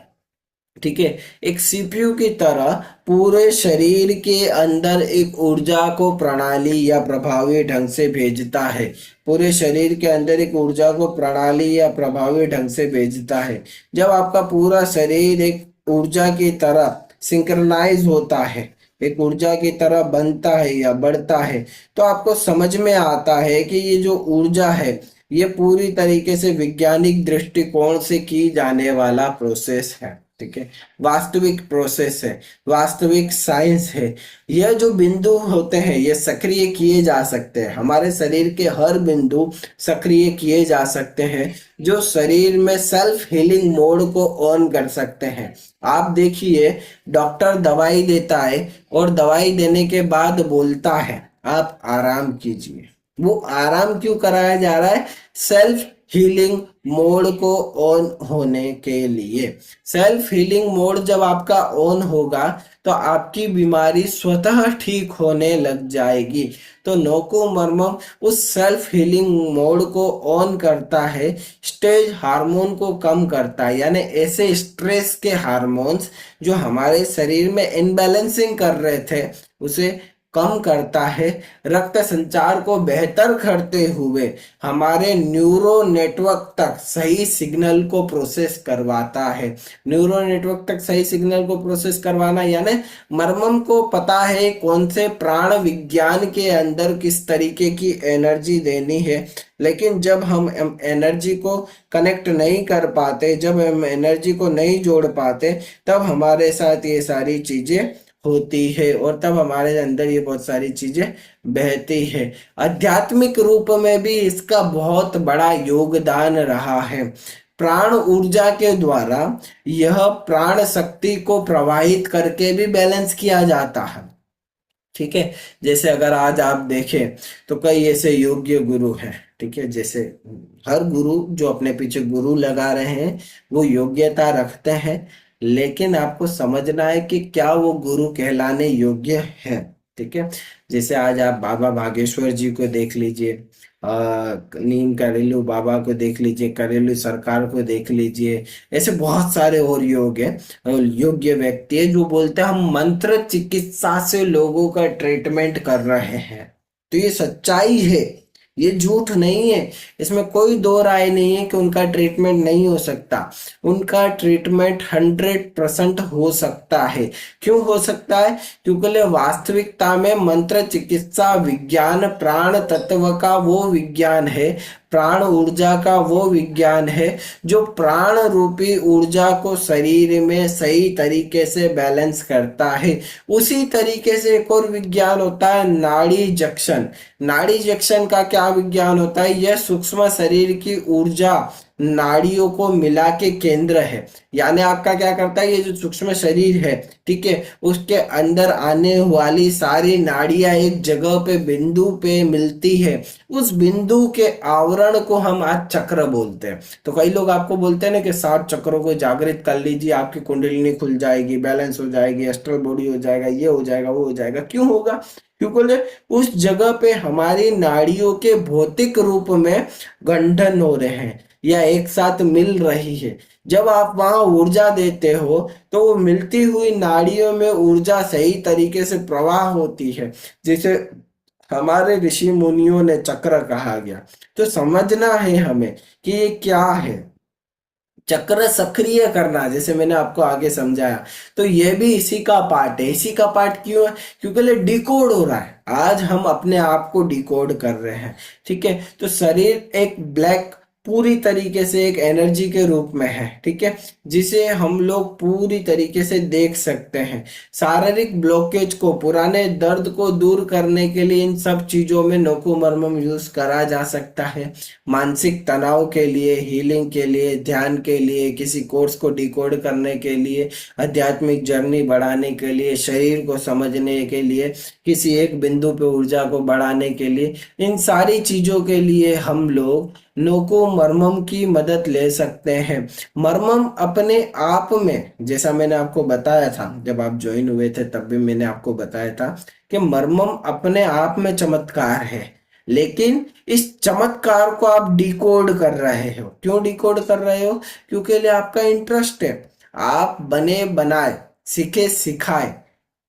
ठीक है, एक सीपीयू की तरह पूरे शरीर के अंदर एक ऊर्जा को प्रणाली या प्रभावी ढंग से भेजता है। पूरे शरीर के अंदर एक ऊर्जा को प्रणाली या प्रभावी ढंग से भेजता है। जब आपका पूरा शरीर एक ऊर्जा की तरह सिंक्रनाइज होता है, एक ऊर्जा की तरह बनता है या बढ़ता है, तो आपको समझ में आता है कि ये जो ऊर्जा है ये पूरी तरीके से वैज्ञानिक दृष्टिकोण से की जाने वाला प्रोसेस है। ठीक है, वास्तविक प्रोसेस है, वास्तविक साइंस है। यह जो बिंदु होते हैं ये सक्रिय किए जा सकते हैं, हमारे शरीर के हर बिंदु सक्रिय किए जा सकते हैं, जो शरीर में सेल्फ हीलिंग मोड को ऑन कर सकते हैं। आप देखिए, डॉक्टर दवाई देता है और दवाई देने के बाद बोलता है आप आराम कीजिए। वो आराम क्यों कराया जा रहा है? सेल्फ हीलिंग मोड को ऑन होने के लिए। सेल्फ हीलिंग मोड जब आपका ऑन होगा तो आपकी बीमारी स्वतः ठीक होने लग जाएगी। तो नोको मर्मम उस सेल्फ हीलिंग मोड को ऑन करता है, स्ट्रेस हार्मोन को कम करता है, यानी ऐसे स्ट्रेस के हार्मोन्स जो हमारे शरीर में इनबैलेंसिंग कर रहे थे उसे कम करता है। रक्त संचार को बेहतर करते हुए हमारे न्यूरो नेटवर्क तक सही सिग्नल को प्रोसेस करवाता है। न्यूरो नेटवर्क तक सही सिग्नल को प्रोसेस करवाना यानी मर्मम को पता है कौन से प्राण विज्ञान के अंदर किस तरीके की एनर्जी देनी है। लेकिन जब हम एनर्जी को कनेक्ट नहीं कर पाते, जब हम एनर्जी को नहीं जोड़ पाते, तब हमारे साथ ये सारी चीजें होती है और तब हमारे अंदर ये बहुत सारी चीजें बहती है। आध्यात्मिक रूप में भी इसका बहुत बड़ा योगदान रहा है। प्राण ऊर्जा के द्वारा यह प्राण शक्ति को प्रवाहित करके भी बैलेंस किया जाता है। ठीक है, जैसे अगर आज आप देखें तो कई ऐसे योग्य गुरु हैं, ठीक है, जैसे हर गुरु जो अपने पीछे गुरु लगा रहे हैं वो योग्यता रखते हैं, लेकिन आपको समझना है कि क्या वो गुरु कहलाने योग्य है। ठीक है। जैसे आज आप बाबा भागेश्वर जी को देख लीजिए, नीम करेलू बाबा को देख लीजिए, करेलू सरकार को देख लीजिए, ऐसे बहुत सारे और योग है और योग्य व्यक्ति है जो बोलते हैं हम मंत्र चिकित्सा से लोगों का ट्रीटमेंट कर रहे हैं। तो ये सच्चाई है, ये झूठ नहीं है, इसमें कोई दो राय नहीं है कि उनका ट्रीटमेंट नहीं हो सकता। उनका ट्रीटमेंट 100% हो सकता है। क्यों हो सकता है? क्योंकि वास्तविकता में मंत्र चिकित्सा विज्ञान प्राण तत्व का वो विज्ञान है, प्राण ऊर्जा का वो विज्ञान है जो प्राण रूपी ऊर्जा को शरीर में सही तरीके से बैलेंस करता है। उसी तरीके से एक और विज्ञान होता है नाड़ी जंक्शन। नाड़ी जंक्शन का क्या विज्ञान होता है? यह सूक्ष्म शरीर की ऊर्जा नाड़ियों को मिला के केंद्र है। यानी आपका क्या करता है, ये जो सूक्ष्म शरीर है, ठीक है, उसके अंदर आने वाली सारी नाड़ियां एक जगह पे बिंदु पे मिलती है। उस बिंदु के आवरण को हम आज चक्र बोलते हैं। तो कई लोग आपको बोलते हैं ना कि 7 चक्रों को जागृत कर लीजिए, आपकी कुंडलिनी खुल जाएगी, बैलेंस हो जाएगी, एस्ट्रल बॉडी हो जाएगा, ये हो जाएगा, वो हो जाएगा। क्यों होगा? क्योंकि उस जगह पे हमारी नाड़ियों के भौतिक रूप में गंठन हो रहे हैं या एक साथ मिल रही है। जब आप वहां ऊर्जा देते हो तो वो मिलती हुई नाड़ियों में ऊर्जा सही तरीके से प्रवाह होती है, जिसे हमारे ऋषि मुनियों ने चक्र कहा गया। तो समझना है हमें कि ये क्या है। चक्र सक्रिय करना, जैसे मैंने आपको आगे समझाया, तो ये भी इसी का पार्ट है। इसी का पार्ट क्यों है? क्योंकि डिकोड हो रहा है। आज हम अपने आप को डिकोड कर रहे हैं, ठीक है। तो शरीर एक ब्लैक पूरी तरीके से एक एनर्जी के रूप में है, ठीक है, जिसे हम लोग पूरी तरीके से देख सकते हैं। शारीरिक ब्लॉकेज को, पुराने दर्द को दूर करने के लिए इन सब चीजों में नोकुमर्मम यूज करा जा सकता है। मानसिक तनाव के लिए, हीलिंग के लिए, ध्यान के लिए, किसी कोर्स को डिकोड करने के लिए, आध्यात्मिक जर्नी बढ़ाने के लिए, शरीर को समझने के लिए, किसी एक बिंदु पे ऊर्जा को बढ़ाने के लिए, इन सारी चीजों के लिए हम लोग नोको मर्मम की मदद ले सकते हैं। मर्मम अपने आप में, जैसा मैंने आपको बताया था जब आप ज्वाइन हुए थे तब भी मैंने आपको बताया था कि मर्मम अपने आप में चमत्कार है, लेकिन इस चमत्कार को आप डिकोड कर रहे हो। क्यों डिकोड कर रहे हो? क्योंकि लिए आपका इंटरेस्ट है। आप बने बनाए, सीखे सिखाए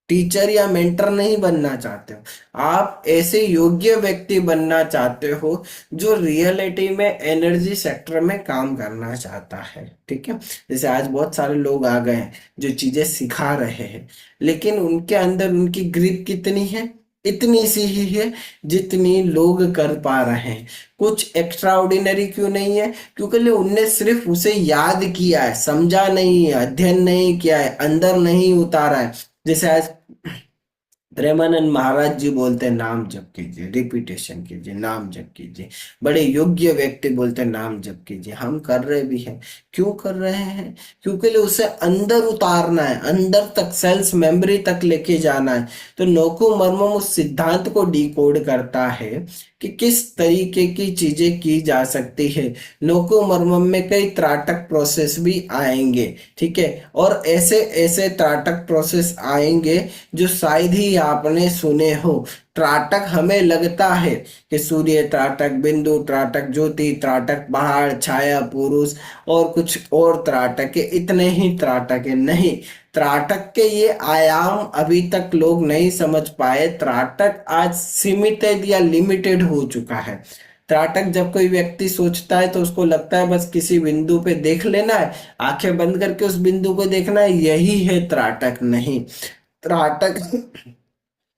टीचर या मेंटर नहीं बनना चाहते हो। आप ऐसे योग्य व्यक्ति बनना चाहते हो जो रियलिटी में एनर्जी सेक्टर में काम करना चाहता है, ठीक है। जैसे आज बहुत सारे लोग आ गए हैं जो चीजें सिखा रहे हैं, लेकिन उनके अंदर उनकी ग्रिप कितनी है? इतनी सी ही है जितनी लोग कर पा रहे हैं। कुछ एक्स्ट्रा ऑर्डिनरी क्यों नहीं है? क्योंकि उनने सिर्फ उसे याद किया है, समझा नहीं है, अध्ययन नहीं किया है, अंदर नहीं उतारा है। जैसे आज प्रेमानंद महाराज जी बोलते हैं नाम जप कीजिए, रिपीटेशन कीजिए, नाम जप कीजिए। बड़े योग्य व्यक्ति बोलते हैं नाम जप कीजिए। हम कर रहे भी हैं। क्यों कर रहे हैं? क्योंकि उसे अंदर उतारना है, अंदर तक, सेल्स मेमोरी तक लेके जाना है। तो नोको मर्मम उस सिद्धांत को डिकोड करता है कि किस तरीके की चीजें की जा सकती है। नोको मर्मम में कई त्राटक प्रोसेस भी आएंगे, ठीक है, और ऐसे ऐसे त्राटक प्रोसेस आएंगे जो शायद ही आपने सुने हो। त्राटक हमें लगता है कि सूर्य त्राटक, बिंदु त्राटक, ज्योति त्राटक, पहाड़, छाया, पुरुष और कुछ और त्राटक है, इतने ही त्राटक है। नहीं, त्राटक के ये आयाम अभी तक लोग नहीं समझ पाए। त्राटक आज सीमित या लिमिटेड हो चुका है। त्राटक जब कोई व्यक्ति सोचता है तो उसको लगता है बस किसी बिंदु पे देख लेना है, आंखें बंद करके उस बिंदु को देखना है, यही है त्राटक। नहीं, त्राटक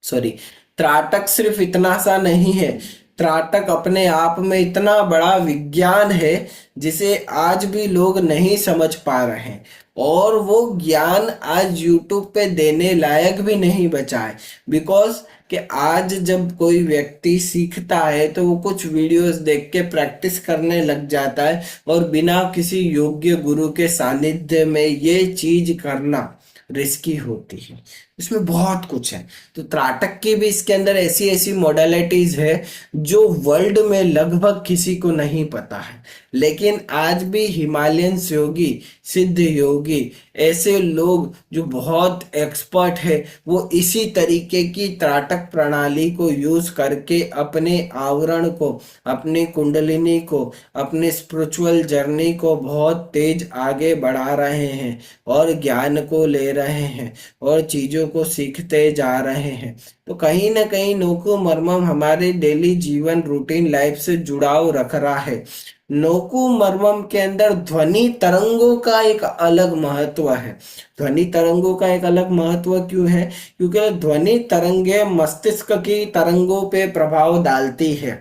सॉरी, त्राटक सिर्फ इतना सा नहीं है। त्राटक अपने आप में इतना बड़ा विज्ञान है जिसे आज भी लोग नहीं समझ पा रहे हैं, और वो ज्ञान आज यूट्यूब पे देने लायक भी नहीं बचा है। बिकॉज कि आज जब कोई व्यक्ति सीखता है तो वो कुछ वीडियोस देख के प्रैक्टिस करने लग जाता है, और बिना किसी योग्य गुरु के सानिध्य में ये चीज करना रिस्की होती है। इसमें बहुत कुछ है। तो त्राटक की भी इसके अंदर ऐसी ऐसी मॉडलिटीज है जो वर्ल्ड में लगभग किसी को नहीं पता है, लेकिन आज भी हिमालयन योगी, सिद्ध योगी, ऐसे लोग जो बहुत एक्सपर्ट है वो इसी तरीके की त्राटक प्रणाली को यूज करके अपने आवरण को, अपनी कुंडलिनी को, अपने स्पिरिचुअल जर्नी को बहुत तेज आगे बढ़ा रहे हैं और ज्ञान को ले रहे हैं और चीजों को सीखते जा रहे हैं। तो कहीं ना कहीं नोको मर्मम हमारे डेली जीवन रूटीन लाइफ से जुड़ाव रख रहा है। नोकू मर्मम के अंदर ध्वनि तरंगों का एक अलग महत्व है। ध्वनि तरंगों का एक अलग महत्व क्यों है? क्योंकि ध्वनि तरंगे मस्तिष्क की तरंगों पे प्रभाव डालती है।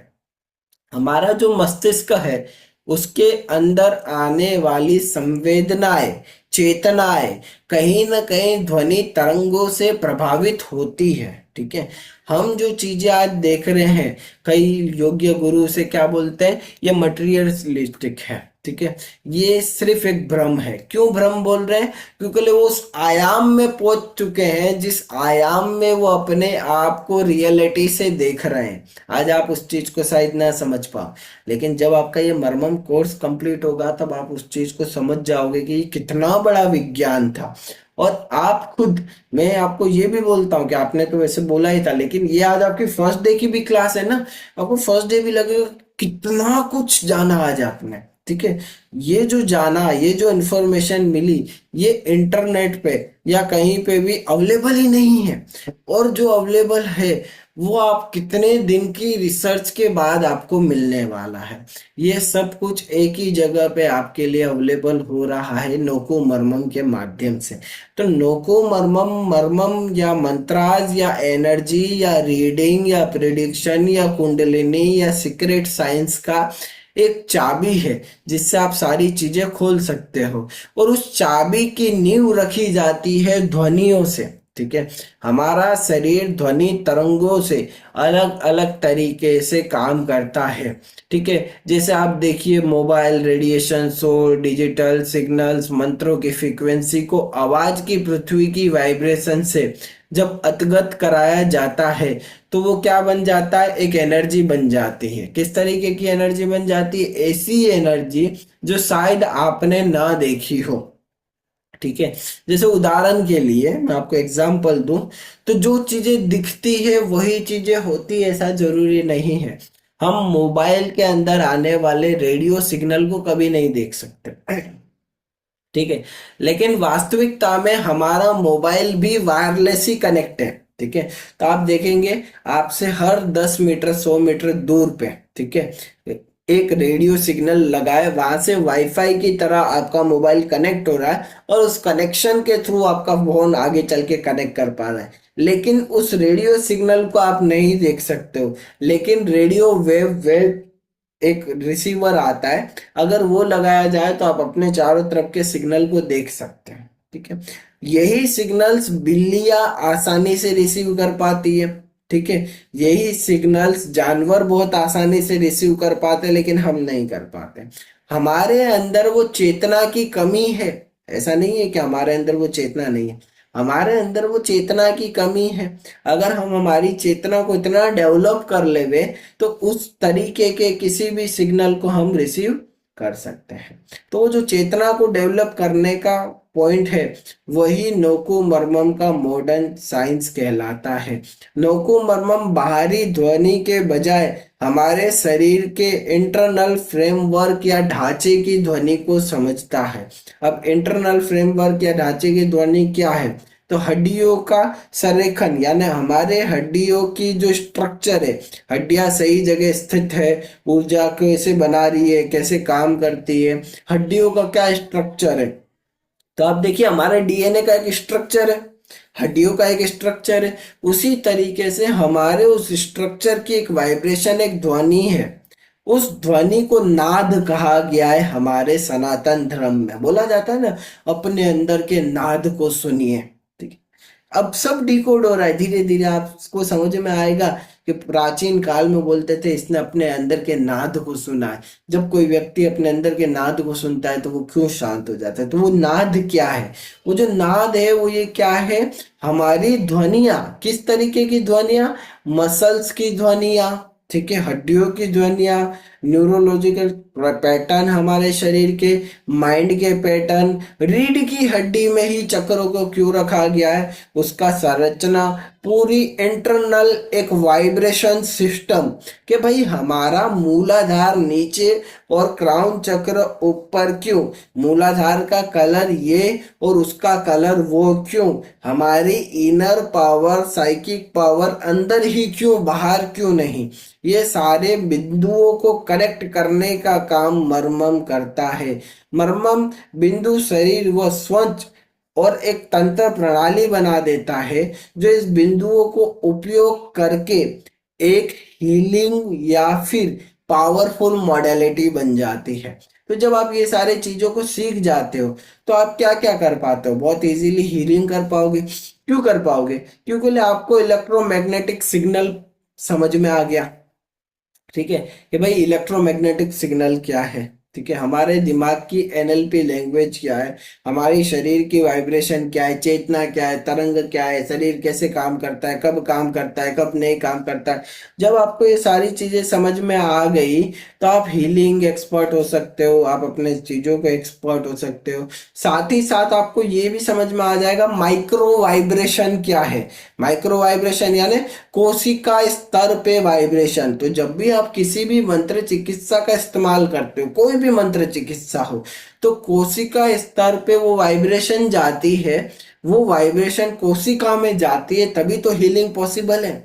हमारा जो मस्तिष्क है उसके अंदर आने वाली संवेदनाएं, चेतनाएं कहीं ना कहीं ध्वनि तरंगों से प्रभावित होती है। ठीक है, हम जो चीजें आज देख रहे हैं, कई योग्य गुरु से क्या बोलते हैं, ये मटेरियलिस्टिक है। ठीक है, ये सिर्फ एक भ्रम है। क्यों भ्रम बोल रहे हैं? क्योंकि वो उस आयाम में पहुंच चुके हैं जिस आयाम में वो अपने आप को रियलिटी से देख रहे हैं। आज आप उस चीज को शायद ना समझ पाओ, लेकिन जब आपका ये मर्मम कोर्स कंप्लीट होगा तब आप उस चीज को समझ जाओगे कि ये कितना बड़ा विज्ञान था। और आप खुद, मैं आपको ये भी बोलता हूँ कि आपने तो वैसे बोला ही था, लेकिन ये आज आपकी फर्स्ट डे की भी क्लास है ना, आपको फर्स्ट डे भी लगेगा कितना कुछ जाना आज आपने। ठीक है, ये जो जाना, ये जो इन्फॉर्मेशन मिली, ये इंटरनेट पे या कहीं पे भी अवेलेबल ही नहीं है। और जो अवेलेबल है वो आप कितने दिन की रिसर्च के बाद आपको मिलने वाला है। ये सब कुछ एक ही जगह पे आपके लिए अवेलेबल हो रहा है नोको मर्मम के माध्यम से। तो नोको मर्मम, मर्मम या मंत्राज या एनर्जी या रीडिंग या प्रिडिक्शन या कुंडलिनी या सीक्रेट साइंस का एक चाबी है जिससे आप सारी चीजें खोल सकते हो। और उस चाबी की नींव रखी जाती है ध्वनियों से। ठीक है, हमारा शरीर ध्वनि तरंगों से अलग अलग तरीके से काम करता है। ठीक है, जैसे आप देखिए मोबाइल रेडिएशन, शोर, डिजिटल सिग्नल्स, मंत्रों की फ्रीक्वेंसी को आवाज की पृथ्वी की वाइब्रेशन से जब अवगत कराया जाता है तो वो क्या बन जाता है, एक एनर्जी बन जाती है। किस तरीके की एनर्जी बन जाती है? ऐसी एनर्जी जो शायद आपने ना देखी हो। ठीक है, जैसे उदाहरण के लिए मैं आपको एग्जांपल दूं, तो जो चीजें दिखती है वही चीजें होती है ऐसा जरूरी नहीं है। हम मोबाइल के अंदर आने वाले रेडियो सिग्नल को कभी नहीं देख सकते। ठीक है, लेकिन वास्तविकता में हमारा मोबाइल भी वायरलेस ही कनेक्ट है। ठीक है, तो आप देखेंगे आपसे हर 10 मीटर 100 मीटर दूर पे, ठीक है, एक रेडियो सिग्नल लगाए, वहां से वाईफाई की तरह आपका मोबाइल कनेक्ट हो रहा है और उस कनेक्शन के थ्रू आपका फोन आगे चल के कनेक्ट कर पा रहा है। लेकिन उस रेडियो सिग्नल को आप नहीं देख सकते हो। लेकिन रेडियो वेव वेव एक रिसीवर आता है, अगर वो लगाया जाए तो आप अपने चारों तरफ के सिग्नल को देख सकते हैं। ठीक है, यही सिग्नल्स बिल्लियां आसानी से रिसीव कर पाती है। ठीक है, यही सिग्नल्स जानवर बहुत आसानी से रिसीव कर पाते हैं, लेकिन हम नहीं कर पाते। हमारे अंदर वो चेतना की कमी है। ऐसा नहीं है कि हमारे अंदर वो चेतना नहीं है, हमारे अंदर वो चेतना की कमी है। अगर हम हमारी चेतना को इतना डेवलप कर लेवे तो उस तरीके के किसी भी सिग्नल को हम रिसीव कर सकते हैं। तो वो जो चेतना को डेवलप करने का पॉइंट है वही नोको मर्मम का मॉडर्न साइंस कहलाता है। नोको मर्मम बाहरी ध्वनि के बजाय हमारे शरीर के इंटरनल फ्रेमवर्क या ढांचे की ध्वनि को समझता है। अब इंटरनल फ्रेमवर्क या ढांचे की ध्वनि क्या है? तो हड्डियों का संरेखन, यानी हमारे हड्डियों की जो स्ट्रक्चर है, हड्डियां सही जगह स्थित है, ऊर्जा कैसे बना रही है, कैसे काम करती है, हड्डियों का क्या स्ट्रक्चर है। तो आप देखिए हमारे डीएनए का एक स्ट्रक्चर है, हड्डियों का एक स्ट्रक्चर है। उसी तरीके से हमारे उस स्ट्रक्चर की एक वाइब्रेशन, एक ध्वनि है। उस ध्वनि को नाद कहा गया है। हमारे सनातन धर्म में बोला जाता है ना, अपने अंदर के नाद को सुनिए। ठीक है, अब सब डिकोड हो रहा है, धीरे धीरे आपको समझ में आएगा कि प्राचीन काल में बोलते थे इसने अपने अंदर के नाद को सुना है। जब कोई व्यक्ति अपने अंदर के नाद को सुनता है तो वो क्यों शांत हो जाता है? तो वो नाद क्या है? वो जो नाद है वो ये क्या है? हमारी ध्वनिया, किस तरीके की ध्वनिया? मसल्स की ध्वनिया, ठीक है, हड्डियों की ध्वनियाँ, न्यूरोलॉजिकल पैटर्न हमारे शरीर के, माइंड के पैटर्न, रीढ़ की हड्डी में ही चक्रों को क्यों रखा गया है, उसका संरचना, पूरी इंटरनल एक वाइब्रेशन सिस्टम, कि भाई हमारा मूलाधार नीचे और क्राउन चक्र ऊपर क्यों, मूलाधार का कलर ये और उसका कलर वो क्यों, हमारी इनर पावर, साइकिक पावर अंदर ही क्यों, बाहर क्यों नहीं, ये सारे बिंदुओं को कनेक्ट करने का काम मर्मम करता है। मर्मम बिंदु शरीर व स्वच्छ और एक तंत्र प्रणाली बना देता है, जो इस बिंदुओं को उपयोग करके एक हीलिंग या फिर पावरफुल मॉडलिटी बन जाती है। तो जब आप ये सारे चीजों को सीख जाते हो तो आप क्या क्या कर पाते हो, बहुत इजीली हीलिंग कर पाओगे। क्यों कर पाओगे, क्योंकि आपको इलेक्ट्रोमैग्नेटिक सिग्नल समझ में आ गया। ठीक है, कि भाई इलेक्ट्रोमैग्नेटिक सिग्नल क्या है, ठीक है, हमारे दिमाग की एनएलपी लैंग्वेज क्या है, हमारी शरीर की वाइब्रेशन क्या है, चेतना क्या है, तरंग क्या है, शरीर कैसे काम करता है, कब काम करता है, कब नहीं काम करता है। जब आपको ये सारी चीजें समझ में आ गई तो आप हीलिंग एक्सपर्ट हो सकते हो, आप अपने चीजों के एक्सपर्ट हो सकते हो। साथ ही साथ आपको ये भी समझ में आ जाएगा माइक्रो वाइब्रेशन क्या है। माइक्रो वाइब्रेशन यानी कोशिका स्तर पे वाइब्रेशन। तो जब भी आप किसी भी मंत्र चिकित्सा का इस्तेमाल करते हो, कोई भी मंत्र चिकित्सा हो, तो कोशिका स्तर पे वो वाइब्रेशन जाती है, वो वाइब्रेशन कोशिका में जाती है, तभी तो हीलिंग पॉसिबल है।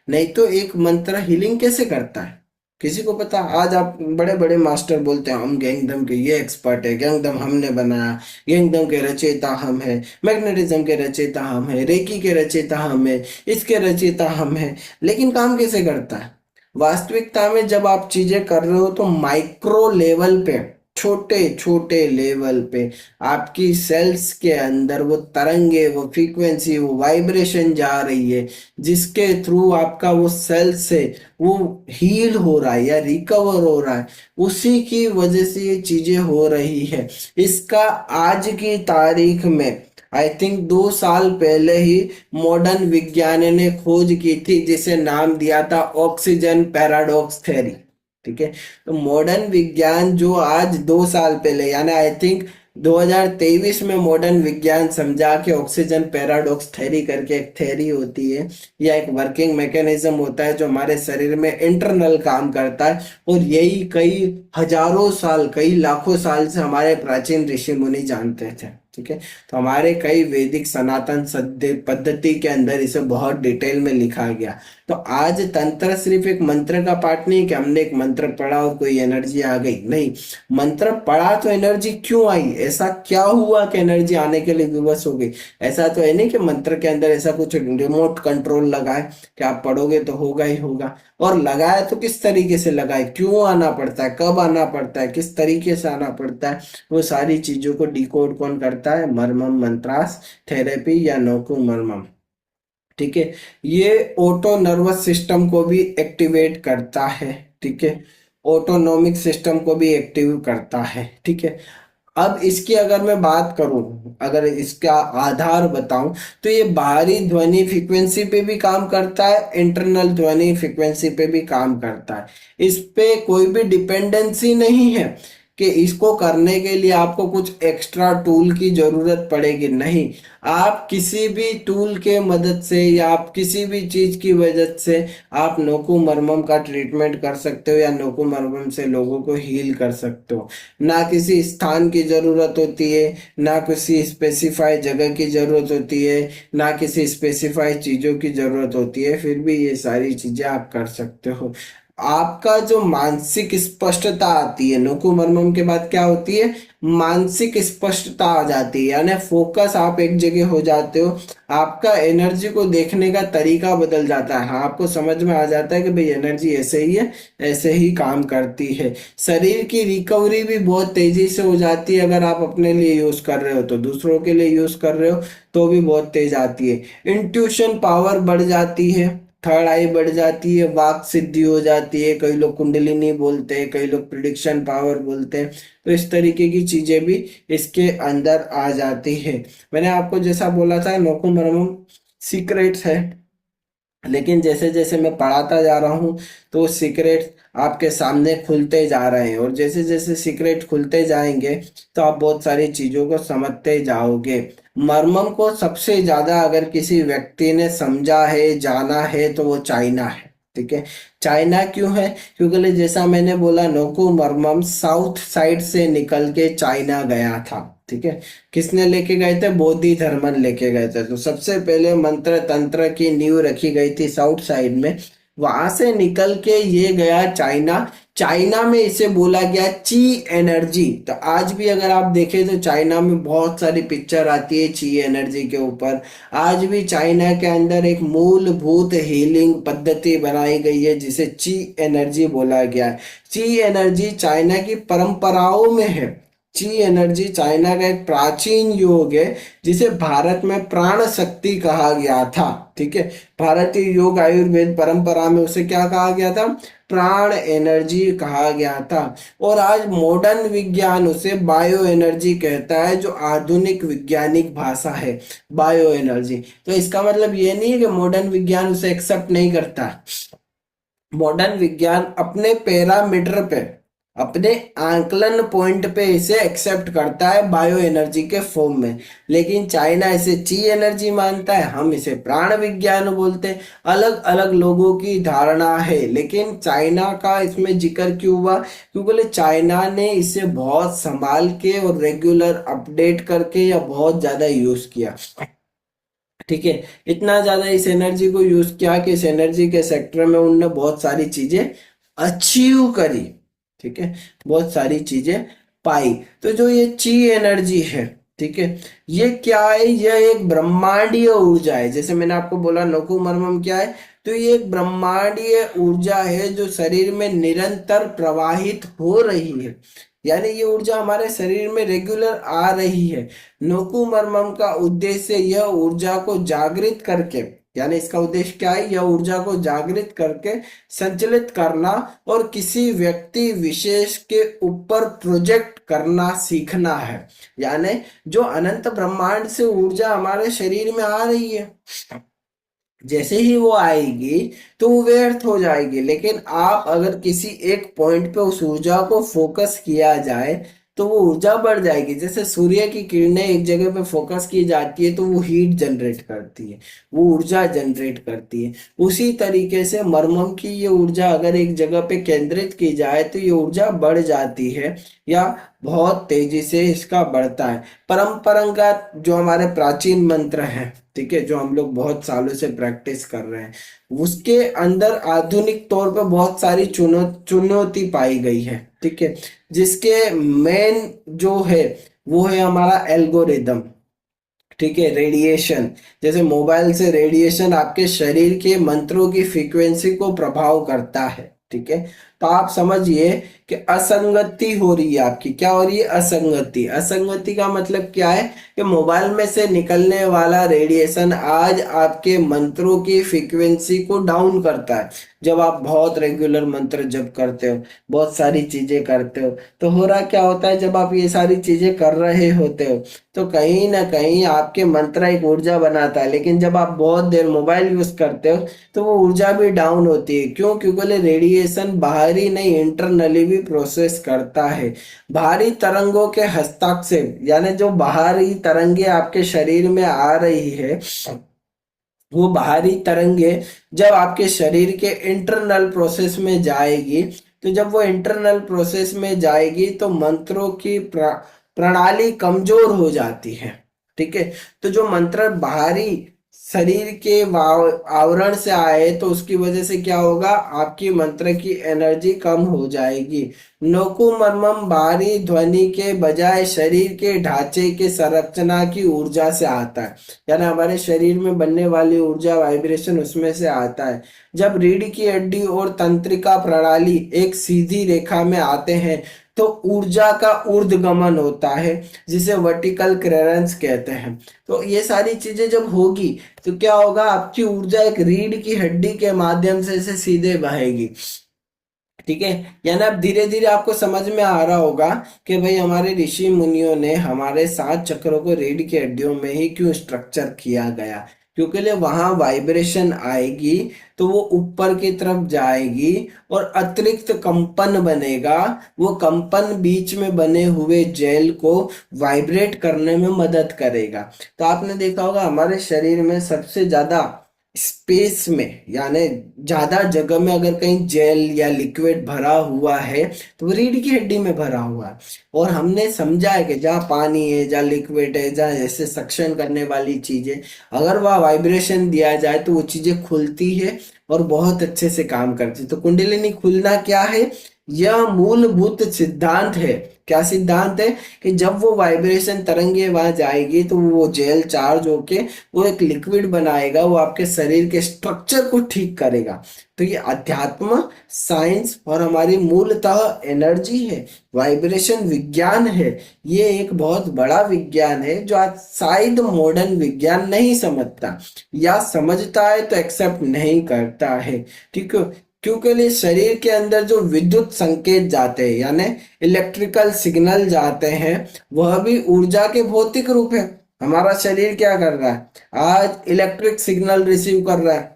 नहीं तो एक मंत्र हीलिंग कैसे करता है, किसी को पता। आज आप बड़े बड़े मास्टर बोलते हैं हम गैंगडम के ये एक्सपर्ट है, गैंगडम हमने बनाया, गैंगडम के रचयिता हम है, मैग्नेटिज्म के रचयिता हम है, रेकी के रचयिता हम है, इसके रचयिता हम है। लेकिन काम कैसे करता है वास्तविकता में, जब आप चीजें कर रहे हो तो माइक्रो लेवल पे, छोटे छोटे लेवल पे आपकी सेल्स के अंदर वो तरंगे, वो फ्रीक्वेंसी, वो वाइब्रेशन जा रही है, जिसके थ्रू आपका वो सेल से वो हील हो रहा है या रिकवर हो रहा है, उसी की वजह से ये चीजें हो रही है। इसका आज की तारीख में आई थिंक 2 साल पहले ही मॉडर्न विज्ञान ने खोज की थी, जिसे नाम दिया था ऑक्सीजन पैराडॉक्स थ्योरी। ठीक है, तो मॉडर्न विज्ञान जो आज 2 साल पहले यानी आई थिंक 2023 में मॉडर्न विज्ञान समझा कि ऑक्सीजन पैराडॉक्स थ्योरी करके एक थ्योरी होती है या एक वर्किंग मैकेनिज्म होता है जो हमारे शरीर में इंटरनल काम करता है, और यही कई हजारों साल, कई लाखों साल से हमारे प्राचीन ऋषि मुनि जानते थे। ठीक है, तो हमारे कई वैदिक सनातन सद्य पद्धति के अंदर इसे बहुत डिटेल में लिखा गया। तो आज तंत्र सिर्फ एक मंत्र का पार्ट नहीं कि हमने एक मंत्र पढ़ा और कोई एनर्जी आ गई, नहीं, मंत्र पढ़ा तो एनर्जी क्यों आई, ऐसा क्या हुआ कि एनर्जी आने के लिए विवश हो गई। ऐसा तो है नहीं कि मंत्र के अंदर ऐसा कुछ रिमोट कंट्रोल लगा है कि आप पढ़ोगे तो होगा ही होगा, और लगाए तो किस तरीके से लगाए, क्यों आना पड़ता है, कब आना पड़ता है, किस तरीके से आना पड़ता है, वो सारी चीजों को डिकोड कौन करता है, मर्मम मंत्रास थेरेपी या नोकु मर्मम। ठीक है, ये ऑटो नर्वस सिस्टम को भी एक्टिवेट करता है। ठीक है, ऑटोनोमिक सिस्टम को भी एक्टिव करता है। ठीक है, अब इसकी अगर मैं बात करूं, अगर इसका आधार बताऊं, तो ये बाहरी ध्वनि फ्रीक्वेंसी पे भी काम करता है, इंटरनल ध्वनि फ्रीक्वेंसी पे भी काम करता है। इस पे कोई भी डिपेंडेंसी नहीं है कि इसको करने के लिए आपको कुछ एक्स्ट्रा टूल की जरूरत पड़ेगी, नहीं। आप किसी भी टूल के मदद से या आप किसी भी चीज की वजह से आप नोकु मरमम का ट्रीटमेंट कर सकते हो या नोकु मरमम से लोगों को हील कर सकते हो। ना किसी स्थान की जरूरत होती है, ना किसी स्पेसिफाई जगह की जरूरत होती है, ना किसी स्पेसिफाई चीजों की जरूरत होती है, फिर भी ये सारी चीजें आप कर सकते हो। आपका जो मानसिक स्पष्टता आती है, नोकु मरमम के बाद क्या होती है, मानसिक स्पष्टता आ जाती है, यानी फोकस, आप एक जगह हो जाते हो, आपका एनर्जी को देखने का तरीका बदल जाता है। हाँ, आपको समझ में आ जाता है कि भाई एनर्जी ऐसे ही है, ऐसे ही काम करती है। शरीर की रिकवरी भी बहुत तेजी से हो जाती है, अगर आप अपने लिए यूज कर रहे हो तो, दूसरों के लिए यूज कर रहे हो तो भी बहुत तेज आती है। इंट्यूशन पावर बढ़ जाती है, थर्ड आई बढ़ जाती है, वाक सिद्धि हो जाती है, कई लोग कुंडलिनी बोलते हैं, कई लोग प्रिडिक्शन पावर बोलते हैं। तो इस तरीके की चीजें भी इसके अंदर आ जाती है। मैंने आपको जैसा बोला था नोकुमरमम सीक्रेट्स है, लेकिन जैसे जैसे मैं पढ़ाता जा रहा हूँ तो सीक्रेट आपके सामने खुलते जा रहे हैं, और जैसे जैसे सीक्रेट खुलते जाएंगे तो आप बहुत सारी चीजों को समझते जाओगे। मर्मम को सबसे ज्यादा अगर किसी व्यक्ति ने समझा है, जाना है, तो वो चाइना है। ठीक है। चाइना क्यों है? क्योंकि जैसा मैंने बोला, नोकू मर्मम साउथ साइड से निकल के चाइना गया था। ठीक है। किसने लेके गए थे? बोधि धर्मन लेके गए थे। तो सबसे पहले मंत्र तंत्र की नींव रखी गई थी साउथ साइड में, वहां से निकल के ये गया चाइना। चाइना में इसे बोला गया ची एनर्जी। तो आज भी अगर आप देखें तो चाइना में बहुत सारी पिक्चर आती है ची एनर्जी के ऊपर। आज भी चाइना के अंदर एक मूलभूत हीलिंग पद्धति बनाई गई है जिसे ची एनर्जी बोला गया है। ची एनर्जी चाइना की परंपराओं में है। ची एनर्जी चाइना का एक प्राचीन योग है जिसे भारत में प्राण शक्ति कहा गया था। ठीक है। भारतीय योग आयुर्वेद परंपरा में उसे क्या कहा गया था? प्राण एनर्जी कहा गया था। और आज मॉडर्न विज्ञान उसे बायो एनर्जी कहता है, जो आधुनिक वैज्ञानिक भाषा है, बायो एनर्जी। तो इसका मतलब ये नहीं है कि मॉडर्न विज्ञान उसे एक्सेप्ट नहीं करता। मॉडर्न विज्ञान अपने पैरामीटर पे, अपने आंकलन पॉइंट पे इसे एक्सेप्ट करता है बायो एनर्जी के फॉर्म में। लेकिन चाइना इसे ची एनर्जी मानता है, हम इसे प्राण विज्ञान बोलते हैं। अलग अलग लोगों की धारणा है, लेकिन चाइना का इसमें जिक्र क्यों हुआ? क्योंकि चाइना ने इसे बहुत संभाल के और रेगुलर अपडेट करके या बहुत ज्यादा यूज किया। ठीक है। इतना ज्यादा इस एनर्जी को यूज किया कि इस एनर्जी के सेक्टर में उनने बहुत सारी चीजें अचीव करी। ठीक है। बहुत सारी चीजें पाई। तो जो ये ची एनर्जी है, ठीक है, ये क्या है? यह एक ब्रह्मांडीय ऊर्जा है। जैसे मैंने आपको बोला नोकू मर्मम क्या है, तो ये एक ब्रह्मांडीय ऊर्जा है जो शरीर में निरंतर प्रवाहित हो रही है। यानी ये ऊर्जा हमारे शरीर में रेगुलर आ रही है। नोकू मर्मम का उद्देश्य यह ऊर्जा को जागृत करके, यानी इसका उद्देश्य क्या है? यह ऊर्जा को जागृत करके संचलित करना और किसी व्यक्ति विशेष के ऊपर प्रोजेक्ट करना सीखना है। यानी जो अनंत ब्रह्मांड से ऊर्जा हमारे शरीर में आ रही है, जैसे ही वो आएगी तो वो व्यर्थ हो जाएगी। लेकिन आप अगर किसी एक पॉइंट पे उस ऊर्जा को फोकस किया जाए तो वो ऊर्जा बढ़ जाएगी। जैसे सूर्य की किरणें एक जगह पे फोकस की जाती है तो वो हीट जनरेट करती है, वो ऊर्जा जनरेट करती है। उसी तरीके से मरमम की ये ऊर्जा अगर एक जगह पे केंद्रित की जाए तो ये ऊर्जा बढ़ जाती है, या बहुत तेजी से इसका बढ़ता है। परंपरागत जो हमारे प्राचीन मंत्र हैं, ठीक है, जो हम लोग बहुत सालों से प्रैक्टिस कर रहे हैं, उसके अंदर आधुनिक तौर पे बहुत सारी चुनौती पाई गई है। ठीक है। जिसके मेन जो है वो है हमारा एल्गोरिदम। ठीक है। रेडिएशन, जैसे मोबाइल से रेडिएशन आपके शरीर के मंत्रों की फ्रीक्वेंसी को प्रभाव करता है। ठीक है। तो आप समझिए कि असंगति हो रही है आपकी। क्या हो रही है? असंगति। असंगति का मतलब क्या है? कि मोबाइल में से निकलने वाला रेडिएशन आज आपके मंत्रों की फ्रीक्वेंसी को डाउन करता है। जब आप बहुत रेगुलर मंत्र जप करते हो, बहुत सारी चीजें करते हो, तो हो रहा क्या होता है? जब आप ये सारी चीजें कर रहे होते हो तो कहीं ना कहीं आपके मंत्र एक ऊर्जा बनाता है, लेकिन जब आप बहुत देर मोबाइल यूज करते हो तो वो ऊर्जा भी डाउन होती है। क्यों? क्योंकि रेडिएशन बाहरी नहीं, इंटरनली भी प्रोसेस करता है। बाहरी तरंगों के हस्ताक्षेप, यानी जो बाहरी तरंगे आपके शरीर में आ रही है, वो बाहरी तरंगे जब आपके शरीर के इंटरनल प्रोसेस में जाएगी, तो जब वो इंटरनल प्रोसेस में जाएगी तो मंत्रों की प्रणाली कमजोर हो जाती है। ठीक है। तो जो मंत्र बाहरी शरीर के आवरण से आए तो उसकी वजह से क्या होगा? आपकी मंत्र की एनर्जी कम हो जाएगी। नोकु मर्मम बाहरी ध्वनि के बजाय शरीर के ढांचे के संरचना की ऊर्जा से आता है। यानी हमारे शरीर में बनने वाली ऊर्जा, वाइब्रेशन उसमें से आता है। जब रीढ़ की हड्डी और तंत्रिका प्रणाली एक सीधी रेखा में आते हैं तो ऊर्जा का ऊर्ध्वगमन होता है, जिसे वर्टिकल क्लियरेंस कहते हैं। तो ये सारी चीजें जब होगी तो क्या होगा? आपकी ऊर्जा एक रीढ़ की हड्डी के माध्यम से सीधे बहेगी। ठीक है। यानी अब धीरे धीरे आपको समझ में आ रहा होगा कि भाई हमारे ऋषि मुनियों ने हमारे 7 चक्रों को रीढ़ की हड्डियों में ही क्यों स्ट्रक्चर किया गया। क्योंकि लिए वहां वाइब्रेशन आएगी तो वो ऊपर की तरफ जाएगी और अतिरिक्त कंपन बनेगा। वो कंपन बीच में बने हुए जेल को वाइब्रेट करने में मदद करेगा। तो आपने देखा होगा हमारे शरीर में सबसे ज्यादा स्पेस में यानी ज्यादा जगह में अगर कहीं जेल या लिक्विड भरा हुआ है तो वो रीढ़ की हड्डी में भरा हुआ है। और हमने समझा है कि जहाँ पानी है, जहाँ लिक्विड है, जहाँ ऐसे सक्शन करने वाली चीजें, अगर वह वाइब्रेशन दिया जाए तो वो चीजें खुलती है और बहुत अच्छे से काम करती है। तो कुंडलिनी खुलना क्या है? यह मूलभूत सिद्धांत है। क्या सिद्धांत है? कि जब वो वाइब्रेशन तरंगे वहां जाएगी तो वो जेल चार्ज होके वो एक लिक्विड बनाएगा, वो आपके शरीर के स्ट्रक्चर को ठीक करेगा। तो ये अध्यात्म, साइंस और हमारी मूलतः एनर्जी है, वाइब्रेशन विज्ञान है। ये एक बहुत बड़ा विज्ञान है जो आज शायद मॉडर्न विज्ञान नहीं समझता, या समझता है तो एक्सेप्ट नहीं करता है। ठीक है, क्योंकि लिए शरीर के अंदर जो विद्युत संकेत जाते हैं यानी इलेक्ट्रिकल सिग्नल जाते हैं, वह भी ऊर्जा के भौतिक रूप है। हमारा शरीर क्या कर रहा है? आज इलेक्ट्रिक सिग्नल रिसीव कर रहा है।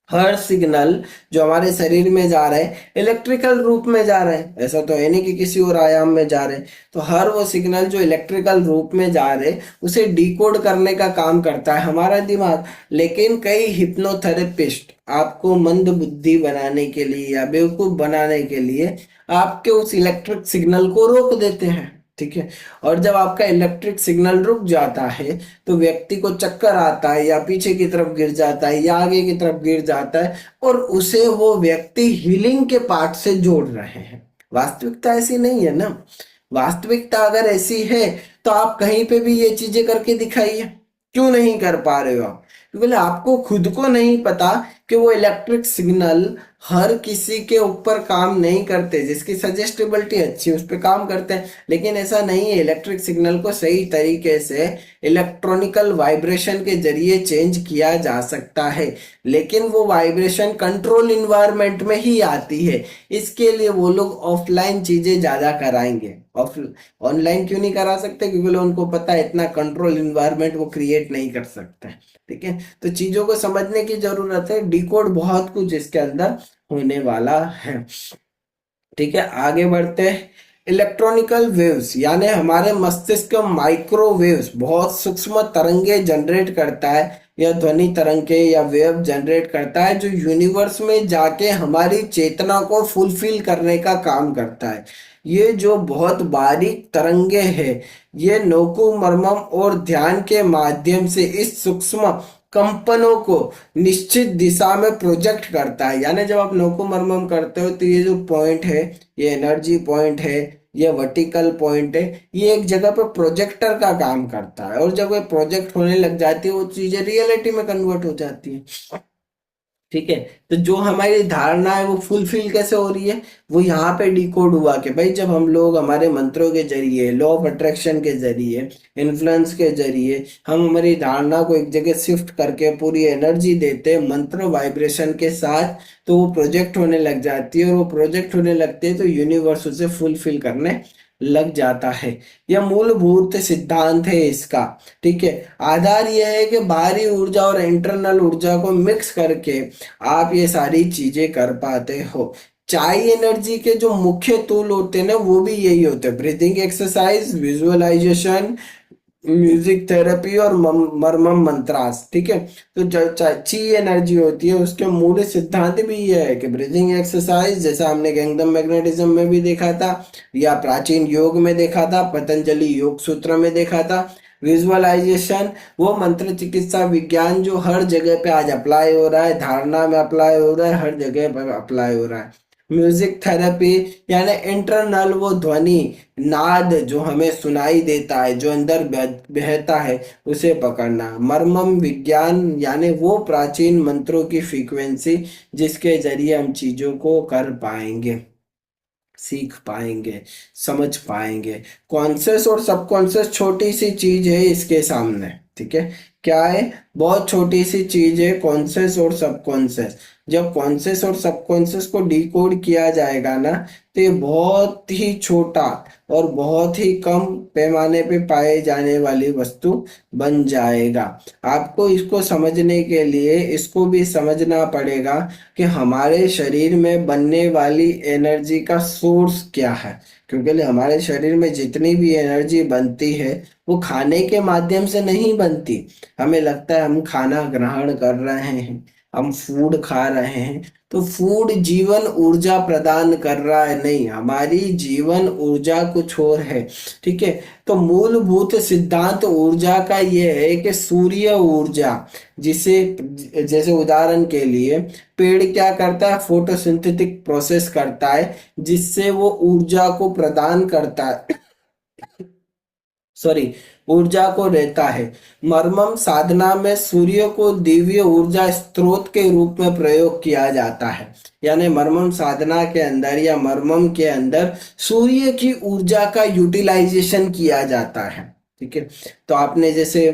हर सिग्नल जो हमारे शरीर में जा रहे हैं इलेक्ट्रिकल रूप में जा रहे हैं, ऐसा तो है नहीं कि किसी और आयाम में जा रहे हैं। तो हर वो सिग्नल जो इलेक्ट्रिकल रूप में जा रहे हैं उसे डिकोड करने का काम करता है हमारा दिमाग। लेकिन कई हिप्नोथेरेपिस्ट आपको मंद बुद्धि बनाने के लिए या बेवकूफ बनाने के लिए आपके उस इलेक्ट्रिक सिग्नल को रोक देते हैं। ठीक है, और जब आपका इलेक्ट्रिक सिग्नल रुक जाता है तो व्यक्ति को चक्कर आता है, या पीछे की तरफ गिर जाता है, या आगे की तरफ गिर जाता है, और उसे वो व्यक्ति हीलिंग के पार्ट से जोड़ रहे हैं। वास्तविकता ऐसी नहीं है ना। वास्तविकता अगर ऐसी है तो आप कहीं पे भी ये चीजें करके दिखाइए। क्यों नहीं कर पा रहे हो आप? क्योंकि आपको खुद को नहीं पता कि वो इलेक्ट्रिक सिग्नल हर किसी के ऊपर काम नहीं करते। जिसकी सजेस्टेबिलिटी अच्छी है उस पर काम करते हैं, लेकिन ऐसा नहीं है। इलेक्ट्रिक सिग्नल को सही तरीके से इलेक्ट्रॉनिकल वाइब्रेशन के जरिए चेंज किया जा सकता है, लेकिन वो वाइब्रेशन कंट्रोल इन्वायरमेंट में ही आती है। इसके लिए वो लोग ऑफलाइन चीजें ज्यादा कराएंगे। ऑफ ऑनलाइन क्यों नहीं करा सकते? क्योंकि उनको पता है इतना कंट्रोल इन्वायरमेंट वो क्रिएट नहीं कर सकते। ठीक है, तो चीजों को समझने की जरूरत है। डिकोड बहुत कुछ इसके अंदर होने वाला है। ठीक है, आगे बढ़ते हैं। इलेक्ट्रॉनिकल वेव्स यानी हमारे मस्तिष्क माइक्रोवेव्स, बहुत सूक्ष्म तरंगे जनरेट करता है। यह ध्वनि तरंगे या वेव जनरेट करता है जो यूनिवर्स में जाके हमारी चेतना को फुलफिल करने का काम करता है। ये जो बहुत बारीक तरंगे हैं, ये नोकु मर्मम और ध्यान के माध्यम से इस सूक्ष्म कंपनों को निश्चित दिशा में प्रोजेक्ट करता है। यानी जब आप नोको मर्मम करते हो तो ये जो पॉइंट है, ये एनर्जी पॉइंट है, ये वर्टिकल पॉइंट है, ये एक जगह पे प्रोजेक्टर का काम करता है। और जब ये प्रोजेक्ट होने लग जाती है वो चीजें रियलिटी में कन्वर्ट हो जाती है। ठीक है, तो जो हमारी धारणा है वो फुलफिल कैसे हो रही है? वो यहाँ पे डिकोड हुआ कि भाई जब हम लोग हमारे मंत्रों के जरिए, लॉ ऑफ अट्रैक्शन के जरिए, इन्फ्लुएंस के जरिए हम हमारी धारणा को एक जगह शिफ्ट करके पूरी एनर्जी देते हैं मंत्र वाइब्रेशन के साथ, तो वो प्रोजेक्ट होने लग जाती है। और वो प्रोजेक्ट होने लगती है तो यूनिवर्स उसे फुलफिल करने लग जाता है। यह मूलभूत सिद्धांत है इसका। ठीक है, आधार यह है कि बाहरी ऊर्जा और इंटरनल ऊर्जा को मिक्स करके आप ये सारी चीजें कर पाते हो। चाई एनर्जी के जो मुख्य टूल होते हैं ना वो भी यही होते हैं: breathing exercise, visualisation, music therapy और मर्मम मंत्रास। ठीक है, तो जो ची एनर्जी होती है उसके मूल सिद्धांत भी ये है कि ब्रीदिंग एक्सरसाइज, जैसा हमने गैंगडम मैग्नेटिज्म में भी देखा था, या प्राचीन योग में देखा था, पतंजलि योग सूत्र में देखा था। विजुअलाइजेशन, वो मंत्र चिकित्सा विज्ञान जो हर जगह पे आज अप्लाई हो रहा है, धारणा में अप्लाई हो रहा है, हर जगह पर अप्लाई हो रहा है। म्यूजिक थेरेपी यानी इंटरनल वो ध्वनि, नाद जो हमें सुनाई देता है, जो अंदर बहता है, उसे पकड़ना। मर्मम विज्ञान यानी वो प्राचीन मंत्रों की फ्रीक्वेंसी जिसके जरिए हम चीजों को कर पाएंगे, सीख पाएंगे, समझ पाएंगे। कॉन्शियस और सबकॉन्शियस छोटी सी चीज है इसके सामने। ठीक है, क्या है, बहुत छोटी सी चीज है कॉन्शियस और सबकॉन्शियस। जब कॉन्शियस और सबकॉन्शियस को डिकोड किया जाएगा ना, तो ये बहुत ही छोटा और बहुत ही कम पैमाने पे पाए जाने वाली वस्तु बन जाएगा। आपको इसको समझने के लिए इसको भी समझना पड़ेगा कि हमारे शरीर में बनने वाली एनर्जी का सोर्स क्या है। क्योंकि हमारे शरीर में जितनी भी एनर्जी बनती है वो खाने के माध्यम से नहीं बनती। हमें लगता है हम खाना ग्रहण कर रहे हैं, हम फूड खा रहे हैं, तो फूड जीवन ऊर्जा प्रदान कर रहा है, नहीं, हमारी जीवन ऊर्जा कुछ और है। ठीक है। तो मूलभूत सिद्धांत ऊर्जा का ये है कि सूर्य ऊर्जा, जिसे, जैसे उदाहरण के लिए पेड़ क्या करता है, फोटोसिंथेटिक प्रोसेस करता है जिससे वो ऊर्जा को प्रदान करता है, सॉरी, ऊर्जा को रहता है। मर्मम साधना में सूर्य को दिव्य ऊर्जा स्रोत के रूप में प्रयोग किया जाता है। यानी मर्मम साधना के अंदर या मर्मम के अंदर सूर्य की ऊर्जा का यूटिलाइजेशन किया जाता है। ठीक है। तो आपने जैसे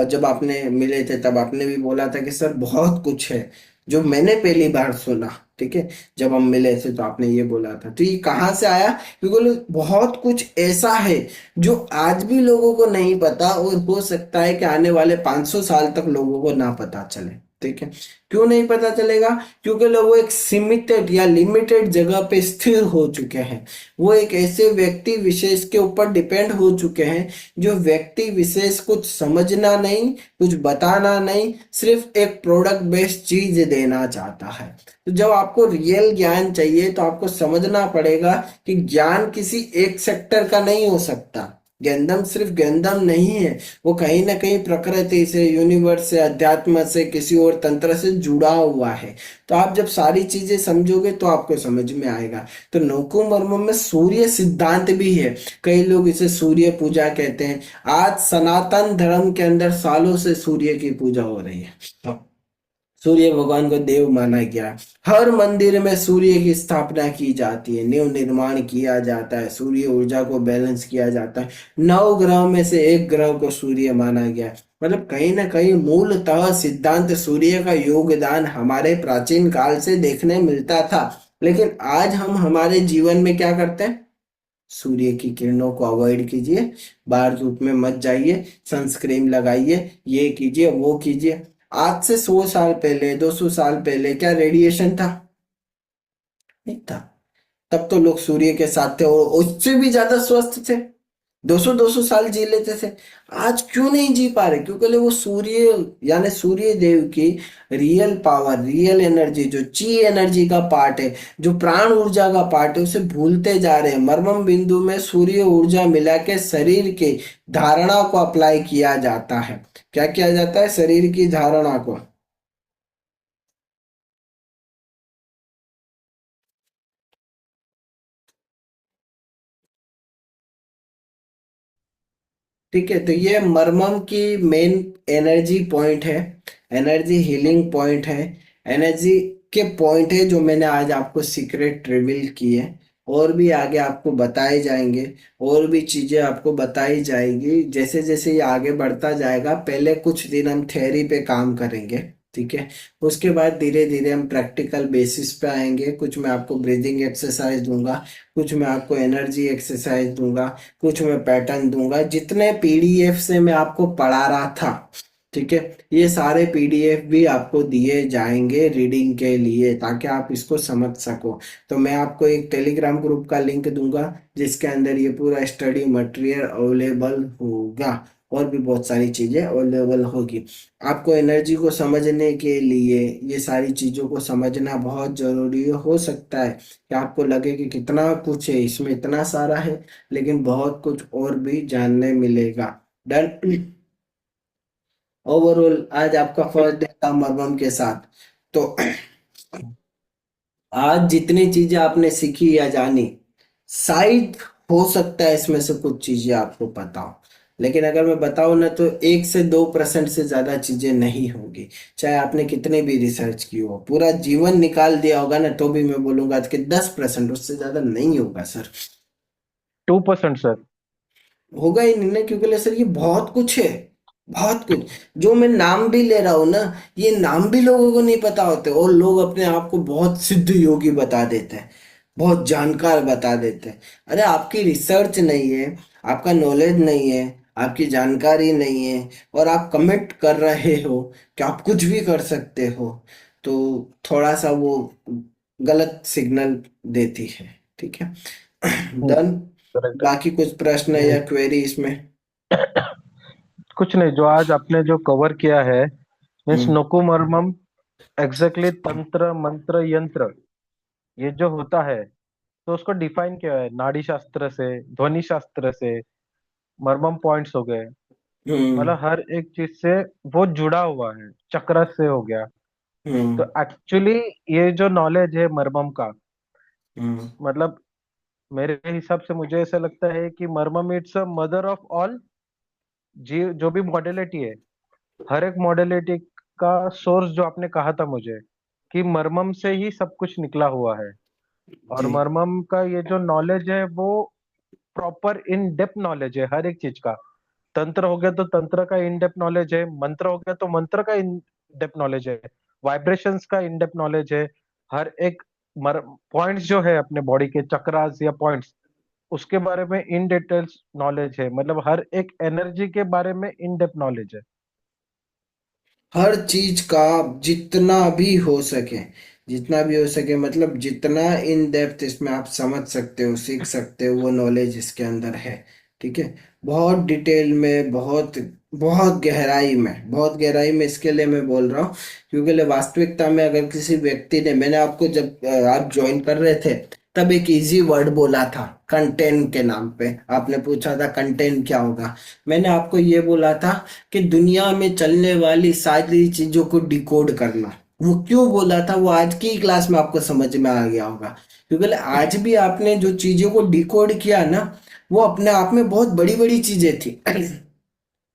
जब आपने मिले थे तब आपने भी बोला था कि सर बहुत कुछ है जो मैंने पहली बार सुना। ठीक है। जब हम मिले थे तो आपने ये बोला था, तो ये कहाँ से आया? क्योंकि बहुत कुछ ऐसा है जो आज भी लोगों को नहीं पता, और हो सकता है कि आने वाले 500 साल तक लोगों को ना पता चले। ठीक है। क्यों नहीं पता चलेगा? क्योंकि लोग वो एक सीमित या लिमिटेड जगह पे स्थिर हो चुके हैं। वो एक ऐसे व्यक्ति विशेष के ऊपर डिपेंड हो चुके हैं जो व्यक्ति विशेष कुछ समझना नहीं, कुछ बताना नहीं, सिर्फ एक प्रोडक्ट बेस्ड चीज देना चाहता है। तो जब आपको रियल ज्ञान चाहिए तो आपको समझना पड़ेगा कि ज्ञान किसी एक सेक्टर का नहीं हो सकता। ज्ञानदम सिर्फ ज्ञानदम नहीं है, वो कहीं ना कहीं प्रकृति से, यूनिवर्स से, अध्यात्म से, किसी और तंत्र से जुड़ा हुआ है। तो आप जब सारी चीजें समझोगे तो आपको समझ में आएगा। तो नौकुम मर्म में सूर्य सिद्धांत भी है। कई लोग इसे सूर्य पूजा कहते हैं। आज सनातन धर्म के अंदर सालों से सूर्य की पूजा हो रही है। सूर्य भगवान को देव माना गया। हर मंदिर में सूर्य की स्थापना की जाती है, नींव निर्माण किया जाता है, सूर्य ऊर्जा को बैलेंस किया जाता है। 9 ग्रह में से एक ग्रह को सूर्य माना गया है। मतलब कहीं ना कहीं मूलतः सिद्धांत सूर्य का योगदान हमारे प्राचीन काल से देखने मिलता था। लेकिन आज हम हमारे जीवन में क्या करते हैं? सूर्य की किरणों को अवॉइड कीजिए, बाहर धूप में मत जाइए, सनस्क्रीन लगाइए, ये कीजिए वो कीजिए। आज से 100 साल पहले, 200 साल पहले क्या रेडिएशन था? नहीं था। तब तो लोग सूर्य के साथ थे और उससे भी ज्यादा स्वस्थ थे। 200 200 साल जी लेते थे। आज क्यों नहीं जी पा रहे? क्योंकि वो सूर्य, यानी सूर्य देव की रियल पावर, रियल एनर्जी, जो ची एनर्जी का पार्ट है, जो प्राण ऊर्जा का पार्ट है, उसे भूलते जा रहे हैं। मर्मम बिंदु में सूर्य ऊर्जा मिला के शरीर के धारणा को अप्लाई किया जाता है। क्या किया जाता है? शरीर की धारणा को। ठीक है। तो ये मरमम की मेन एनर्जी पॉइंट है, एनर्जी हीलिंग पॉइंट है, एनर्जी के पॉइंट है जो मैंने आज आपको सीक्रेट रिवील किए। और भी आगे आपको बताए जाएंगे, और भी चीजें आपको बताई जाएगी जैसे जैसे ये आगे बढ़ता जाएगा। पहले कुछ दिन हम थ्योरी पे काम करेंगे। ठीक है। उसके बाद धीरे धीरे हम प्रैक्टिकल बेसिस पे आएंगे। कुछ मैं आपको ब्रीदिंग एक्सरसाइज दूंगा, कुछ मैं आपको एनर्जी एक्सरसाइज दूंगा, कुछ मैं पैटर्न दूंगा। जितने पीडीएफ से मैं आपको पढ़ा रहा था, ठीक है, ये सारे पीडीएफ भी आपको दिए जाएंगे रीडिंग के लिए, ताकि आप इसको समझ सको। तो मैं आपको एक टेलीग्राम ग्रुप का लिंक दूंगा जिसके अंदर ये पूरा स्टडी मटेरियल अवेलेबल होगा, और भी बहुत सारी चीजें अवेलेबल होगी। आपको एनर्जी को समझने के लिए ये सारी चीजों को समझना बहुत जरूरी हो सकता है कि आपको लगे कि कितना कुछ है इसमें, इतना सारा है, लेकिन बहुत कुछ और भी जानने मिलेगा। डन। ओवरऑल आज आपका फर्स्ट डे था मरमम के साथ। तो आज जितनी चीजें आपने सीखी या जानी, शायद हो सकता है इसमें से कुछ चीजें आपको पता हो, लेकिन अगर मैं बताऊं ना तो 1 से 2% से ज्यादा चीजें नहीं होगी। चाहे आपने कितने भी रिसर्च की हो, पूरा जीवन निकाल दिया होगा ना, तो भी मैं बोलूंगा कि 10%, उससे ज्यादा नहीं होगा सर। 2% सर। होगा ही नहीं ना, क्योंकि सर ये बहुत कुछ है। बहुत कुछ। जो मैं नाम भी ले रहा हूं ना, ये नाम भी लोगों को नहीं पता होते, और लोग अपने आप को बहुत सिद्ध योगी बता देते हैं, बहुत जानकार बता देते हैं। अरे आपकी रिसर्च नहीं है, आपका नॉलेज नहीं है, आपकी जानकारी नहीं है, और आप कमिट कर रहे हो कि आप कुछ भी कर सकते हो, तो थोड़ा सा वो गलत सिग्नल देती है। ठीक है। डन। करेक्ट है। बाकी कुछ प्रश्न या ये क्वेरी इसमें? कुछ नहीं, जो आज आपने जो कवर किया है, मीन्स हम्म। नोकुमर्मम, एग्जैक्टली तंत्र मंत्र यंत्र, ये जो होता है, तो उसको डिफाइन किया है नाड़ी शास्त्र से, ध्वनि शास्त्र से, मर्मम पॉइंट्स हो गए, हम्म। मतलब हर एक चीज से वो जुड़ा हुआ है, चक्र से हो गया। तो हम्म। एक्चुअली ये जो नॉलेज है मर्मम का, हम्म। मतलब मेरे हिसाब से मुझे ऐसा लगता है कि मर्मम it's a mother of all जी, जो भी मॉडलिटी है, हर एक मॉडलिटी का सोर्स, जो आपने कहा था मुझे कि मर्मम से ही सब कुछ निकला हुआ है। और जी। मर्मम का ये जो नॉलेज है वो प्रॉपर इन डेप्थ नॉलेज है हर एक चीज का। तंत्र हो गया तो तंत्र का इन डेप्थ नॉलेज है, मंत्र हो गया तो मंत्र का इन डेप्थ नॉलेज है, वाइब्रेशंस का इन डेप्थ नॉलेज है, हर एक पॉइंट्स जो है अपने बॉडी के चक्रास या पॉइंट्स, उसके बारे में इन डिटेल्स नॉलेज है, मतलब हर एक एनर्जी के बारे में इन डेप्थ नॉलेज है। हर चीज का जितना भी हो सके, जितना भी हो सके, मतलब जितना इन डेप्थ इसमें आप समझ सकते हो, सीख सकते हो, वो नॉलेज इसके अंदर है। ठीक है। बहुत डिटेल में, बहुत बहुत गहराई में, बहुत गहराई में, इसके लिए मैं बोल रहा हूँ क्योंकि वास्तविकता में अगर किसी व्यक्ति ने, मैंने आपको जब आप ज्वाइन कर रहे थे तब एक इजी वर्ड बोला था कंटेंट के नाम पे, आपने पूछा था कंटेंट क्या होगा। मैंने आपको ये बोला था कि दुनिया में चलने वाली सारी चीजों को डिकोड करना। वो क्यों बोला था, वो आज की क्लास में आपको समझ में आ गया होगा, क्योंकि आज भी आपने जो चीजों को डिकोड किया ना, वो अपने आप में बहुत बड़ी बड़ी चीजें थी।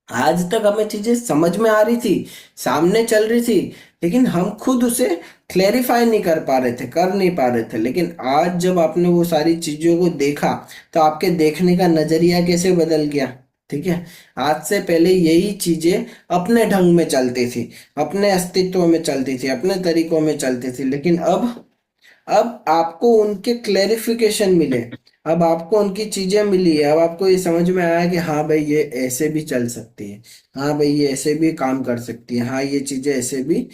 आज तक हमें चीजें समझ में आ रही थी, सामने चल रही थी, लेकिन हम खुद उसे क्लेरिफाई नहीं कर पा रहे थे, कर नहीं पा रहे थे। लेकिन आज जब आपने वो सारी चीजों को देखा, तो आपके देखने का नजरिया कैसे बदल गया। ठीक है। आज से पहले यही चीजें अपने ढंग में चलती थी, अपने अस्तित्व में चलती थी, अपने तरीकों में चलती थी, लेकिन अब आपको उनके क्लेरिफिकेशन मिले, अब आपको उनकी चीजें मिली है, अब आपको ये समझ में आया कि हाँ भाई ये ऐसे भी चल सकती है, हाँ भाई ये ऐसे भी काम कर सकती है, हाँ ये चीजें ऐसे भी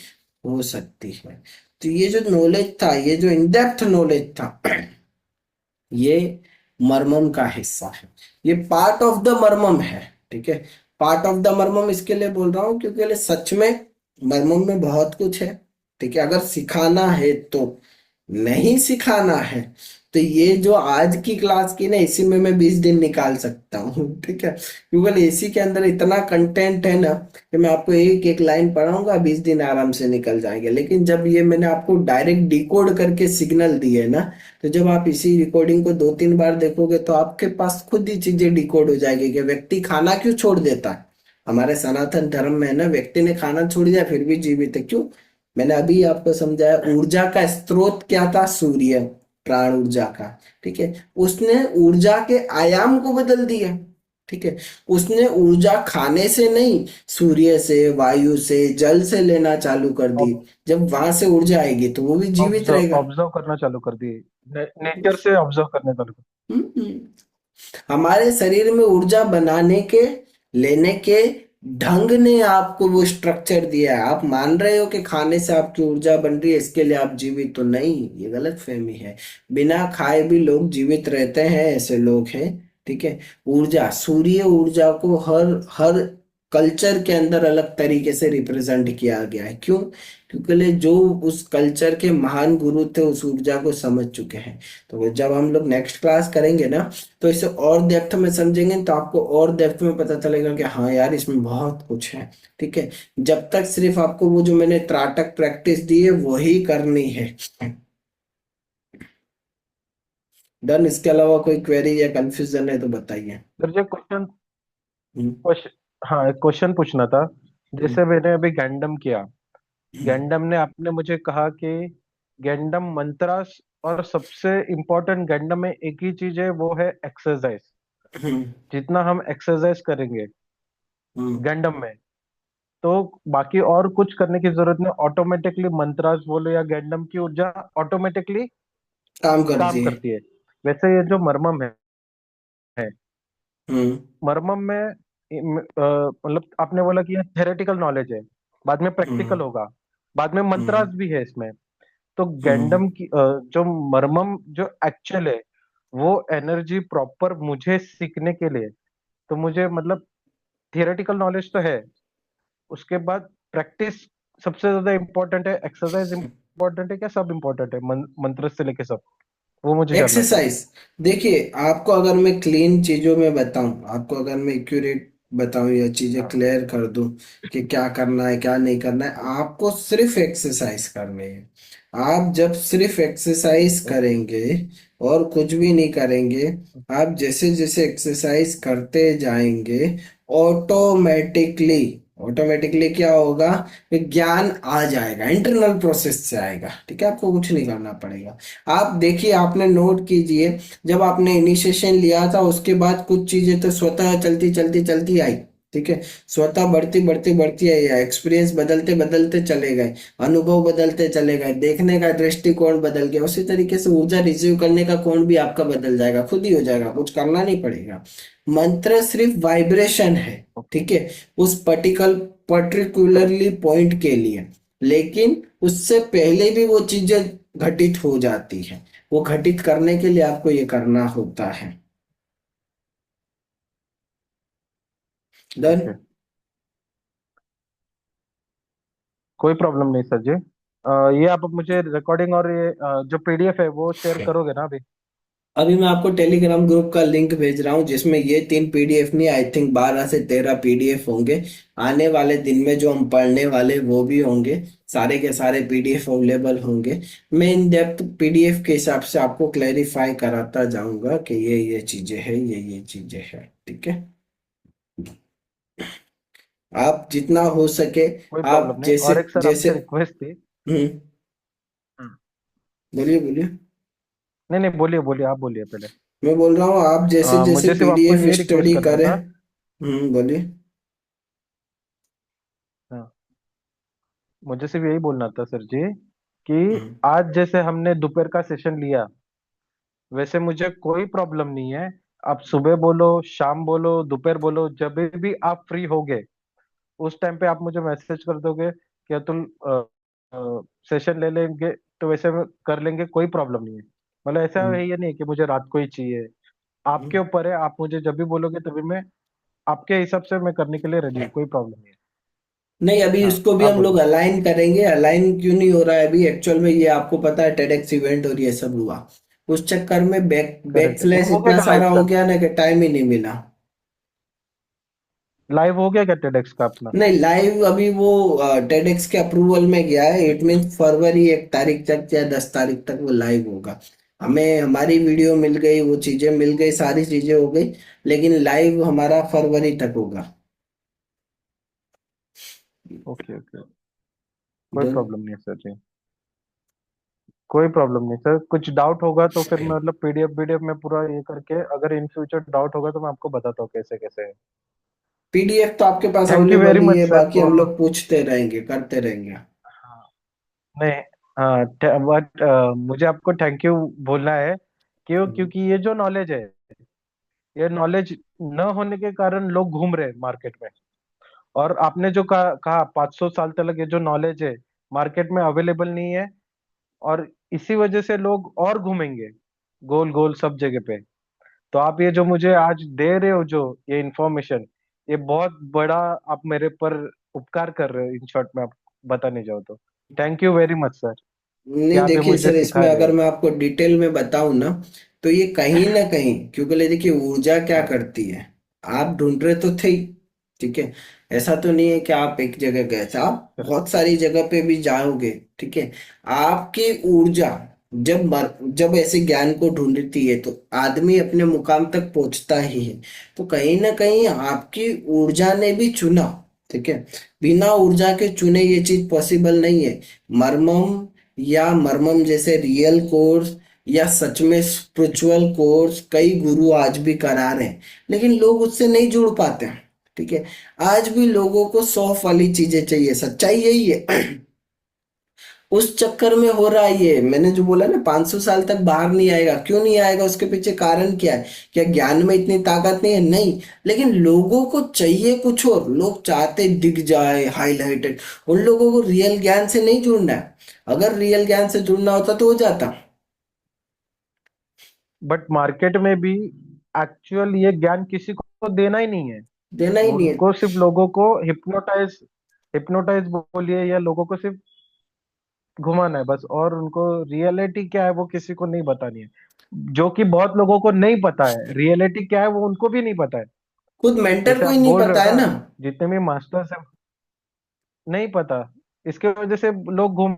हो सकती है। तो ये जो नॉलेज था, ये जो इन डेप्थ नॉलेज था, ये मर्मम का हिस्सा है, ये पार्ट ऑफ द मर्मम है। ठीक है। पार्ट ऑफ द मर्मम इसके लिए बोल रहा हूँ क्योंकि सच में मर्मम में बहुत कुछ है। ठीक है। अगर सिखाना है तो, नहीं सिखाना है तो ये जो आज की क्लास की ना, इसी में मैं 20 दिन निकाल सकता हूँ। ठीक है। क्योंकि इसी के अंदर इतना कंटेंट है ना कि मैं आपको एक एक लाइन पढ़ाऊंगा, 20 दिन आराम से निकल जाएंगे। लेकिन जब ये मैंने आपको डायरेक्ट डिकोड करके सिग्नल दिए ना, तो जब आप इसी रिकॉर्डिंग को 2-3 बार देखोगे तो आपके पास खुद ही चीजें डिकोड हो जाएगी कि व्यक्ति खाना क्यों छोड़ देता है। हमारे सनातन धर्म में है ना, व्यक्ति ने खाना छोड़ दिया फिर भी जीवित है, क्यों? मैंने अभी आपको समझाया, ऊर्जा का स्रोत क्या था? सूर्य, प्राण ऊर्जा का। ठीक है। उसने ऊर्जा के आयाम को बदल दिया। ठीक है। उसने ऊर्जा खाने से नहीं, सूर्य से, वायु से, जल से लेना चालू कर दी। जब वहां से ऊर्जा आएगी तो वो भी जीवित ऑब्जर्व रहेगा। ऑब्जर्व करना चालू कर दिए, नेचर से ऑब्जर्व करने चालू कर। हमारे शरीर में ऊर्जा बनाने के, लेने के ढंग ने आपको वो स्ट्रक्चर दिया है। आप मान रहे हो कि खाने से आपकी ऊर्जा बन रही है, इसके लिए आप जीवित, तो नहीं, ये गलत फहमी है। बिना खाए भी लोग जीवित रहते हैं, ऐसे लोग हैं। ठीक है। ऊर्जा, सूर्य ऊर्जा को हर हर कल्चर के अंदर अलग तरीके से रिप्रेजेंट किया गया है। क्यों? क्योंकि जो उस कल्चर के महान गुरु थे उस ऊर्जा को समझ चुके हैं। तो जब हम लोग नेक्स्ट क्लास करेंगे ना, तो इसे और डेप्थ में समझेंगे तो आपको और डेप्थ में पता चलेगा कि हाँ यार इसमें बहुत कुछ है। ठीक है। जब तक सिर्फ आपको वो जो मैंने त्राटक प्रैक्टिस दी है वही करनी है। डन। इसके अलावा कोई क्वेरी या कंफ्यूजन है तो बताइए। सर जो क्वेश्चन, हम्म। हाँ एक क्वेश्चन पूछना था। हम्म। जैसे मैंने अभी गैंडम किया, हम्म। गैंडम ने आपने मुझे कहा कि गैंडम मंत्रास, और सबसे इम्पोर्टेंट गैंडम में एक ही चीज है, वो है एक्सरसाइज। हम्म। जितना हम एक्सरसाइज करेंगे हम्म। गैंडम में, तो बाकी और कुछ करने की जरूरत नहीं, ऑटोमेटिकली मंत्रास बोलो या गैंडम की ऊर्जा ऑटोमेटिकली काम काम करती है। करती है। वैसे ये जो मरमम है, हम्म। मरमम में मतलब आपने बोला कि ये थेरेटिकल नॉलेज है, बाद में प्रैक्टिकल हम्म। होगा, बाद में हम्म। मंत्रास भी है इसमें। तो हम्म। गैंडम की जो मरमम जो एक्चुअल है, वो एनर्जी प्रॉपर मुझे सीखने के लिए, तो मुझे मतलब थियोरेटिकल नॉलेज तो है, उसके बाद प्रैक्टिस सबसे ज्यादा इंपॉर्टेंट है, एक्सरसाइज इंपॉर्टेंट है क्या, सब इंपॉर्टेंट है, मंत्र से लेके सब, वो मुझे जानना था। एक्सरसाइज, देखिए आपको अगर मैं क्लीन चीजों में बताऊं, आपको अगर मैं एक्यूरेट बताऊं, या चीजें हाँ। क्लियर कर दूं कि क्या करना है क्या नहीं करना है, आपको सिर्फ एक्सरसाइज करनी है। आप जब सिर्फ एक्सरसाइज ओके। करेंगे और कुछ भी नहीं करेंगे, आप जैसे जैसे एक्सरसाइज करते जाएंगे, ऑटोमेटिकली ऑटोमेटिकली क्या होगा, ज्ञान आ जाएगा, इंटरनल प्रोसेस से आएगा। ठीक है, आपको कुछ नहीं करना पड़ेगा। आप देखिए, आपने नोट कीजिए, जब आपने इनिशिएशन लिया था उसके बाद कुछ चीजें तो स्वतः चलती चलती चलती आई। ठीक है, स्वतः बढ़ती बढ़ती बढ़ती आई, एक्सपीरियंस बदलते बदलते चले गए, अनुभव बदलते चले गए, देखने का दृष्टिकोण बदल गया, उसी तरीके से ऊर्जा रिसीव करने का कोण भी आपका बदल जाएगा, खुद ही हो जाएगा, कुछ करना नहीं पड़ेगा। मंत्र सिर्फ वाइब्रेशन है। ओके। ठीक है, उस पर्टिकुलरली पॉइंट के लिए, लेकिन उससे पहले भी वो चीजें घटित हो जाती है। वो घटित करने के लिए आपको ये करना होता है। डन। ओके, कोई प्रॉब्लम नहीं सर जी। ये आप मुझे रिकॉर्डिंग और ये जो पीडीएफ है वो शेयर करोगे ना अभी? अभी मैं आपको टेलीग्राम ग्रुप का लिंक भेज रहा हूँ, जिसमें ये 3 पीडीएफ नहीं, आई थिंक 12 से 13 पीडीएफ होंगे। आने वाले दिन में जो हम पढ़ने वाले वो भी होंगे, सारे के सारे पीडीएफ अवेलेबल होंगे। मैं इन डेप्थ पीडीएफ के हिसाब से आपको क्लैरिफाई कराता जाऊंगा कि ये चीजें हैं, ये चीजें हैं। ठीक है, आप जितना हो सके, कोई आप प्रॉब्लम नहीं। जैसे और एक सर जैसे। आपसे रिक्वेस्ट थी। हम्म। हम्म। बोलिए बोलिए। नहीं नहीं, बोलिए बोलिए, आप बोलिए पहले। मैं बोल रहा हूँ, आप जैसे जैसे मुझे सिर्फ आपको पीडीएफ ये रिक्वेस्ट स्टडी करना करें। था। बोलिए। हाँ, मुझे सिर्फ यही बोलना था सर जी कि हम्म। आज जैसे हमने दोपहर का सेशन लिया, वैसे मुझे कोई प्रॉब्लम नहीं है। आप सुबह बोलो, शाम बोलो, दोपहर बोलो, जब भी आप फ्री होगे उस टाइम पे आप मुझे मैसेज कर दोगे कि अतुल सेशन ले लेंगे, तो वैसे में कर लेंगे, कोई प्रॉब्लम नहीं है। मतलब ऐसा हम्म। है, ये नहीं है कि मुझे रात को ही चाहिए। आपके हम्म। ऊपर है, आप मुझे जब भी बोलोगे तभी मैं आपके हिसाब से मैं करने के लिए रेडी हूँ, कोई प्रॉब्लम नहीं है। नहीं, अभी हाँ, इसको भी आप हम लोग बोलिए। अलाइन करेंगे। अलाइन क्यों नहीं हो रहा है अभी, एक्चुअल में ये आपको पता है, टेडेक्स इवेंट और ये सब हुआ, उस चक्कर में बैक करेक्ट है, स्लैश वो हो गया इतना क्या लाइव सारा हो सर? गया ना कि टाइम ही नहीं मिला। लाइव हो गया क्या टेडेक्स का अपना? नहीं, लाइव अभी वो टेडेक्स के अप्रूवल में गया है, इट मीन फरवरी 1 तारीख तक या 10 तारीख तक वो लाइव होगा। हमें हमारी वीडियो मिल गई, वो चीजें मिल गई, सारी चीजें हो गई, लेकिन लाइव हमारा फरवरी तक होगा। ओके ओके, कोई डन। प्रॉब्लम नहीं है सर जी। कोई प्रॉब्लम नहीं सर, कुछ डाउट होगा तो फिर मैं मतलब पीडीएफ पीडीएफ में पूरा ये करके, अगर इन फ्यूचर डाउट होगा तो मैं आपको बताता हूँ कैसे कैसे है। पीडीएफ तो आपके पास थैंक यू अवेलेबल वेरी ही मच है, सर बाकी हम लोग पूछते रहेंगे, करते रहेंगे। नहीं, हाँ, बट मुझे आपको थैंक यू बोलना है। क्यों? हम्म। क्योंकि ये जो नॉलेज है, ये नॉलेज न होने के कारण लोग घूम रहे हैं मार्केट में। और आपने जो कहा 500 साल तक ये जो नॉलेज है मार्केट में अवेलेबल नहीं है, और इसी वजह से लोग और घूमेंगे गोल गोल सब जगह पे। तो आप ये जो मुझे आज दे रहे हो, जो ये इंफॉर्मेशन, ये बहुत बड़ा आप मेरे पर उपकार कर रहे हो, इन शॉर्ट में आप बताने जाओ तो। Thank you very much sir कि नहीं, आप ये देखिए मुझे सर, सिखा इसमें रहे अगर हो। मैं आपको डिटेल में बताऊं ना, तो ये कहीं ना कहीं, क्योंकि देखिए ऊर्जा क्या हाँ। करती है, आप ढूंढ रहे तो थे ही। ठीक है, ऐसा तो नहीं है कि आप एक जगह गए थे, आप बहुत सारी जगह पे भी जाओगे। ठीक है, आपकी ऊर्जा जब ऐसे ज्ञान को ढूंढती है, तो आदमी अपने मुकाम तक पहुंचता ही है। तो कहीं ना कहीं आपकी ऊर्जा ने भी चुना। ठीक है, बिना ऊर्जा के चुने ये चीज पॉसिबल नहीं है। मर्मम या मर्मम जैसे रियल कोर्स या सच में स्पिरिचुअल कोर्स कई गुरु आज भी करा रहे हैं, लेकिन लोग उससे नहीं जुड़ पाते हैं। ठीक है। आज भी लोगों को सौफ वाली चीजें चाहिए, सच्चाई यही है। उस चक्कर में हो रहा है ये, मैंने जो बोला ना 500 साल तक बाहर नहीं आएगा, क्यों नहीं आएगा, उसके पीछे कारण क्या है? क्या ज्ञान में इतनी ताकत नहीं है? नहीं। लेकिन लोगों को चाहिए कुछ और, लोग चाहते दिख जाए हाईलाइटेड। उन लोगों को रियल ज्ञान से नहीं जुड़ना है। अगर रियल ज्ञान से जुड़ना होता तो हो जाता। बट मार्केट में भी एक्चुअल ये ज्ञान किसी को देना ही नहीं है। देना ही नहीं है। उनको सिर्फ लोगों को हिप्नोटाइज हिप्नोटाइज बोलिए, या लोगों को सिर्फ घुमाना है बस, और उनको रियलिटी क्या है वो किसी को नहीं बतानी है। जो कि बहुत लोगों को नहीं पता है रियलिटी क्या है, वो उनको भी नहीं पता है। खुद मेंटर जैसे को आप ही नहीं बोल रहे पता हो है ना, ना। जितने भी मास्टर्स है नहीं पता। इसके वजह से लोग घूम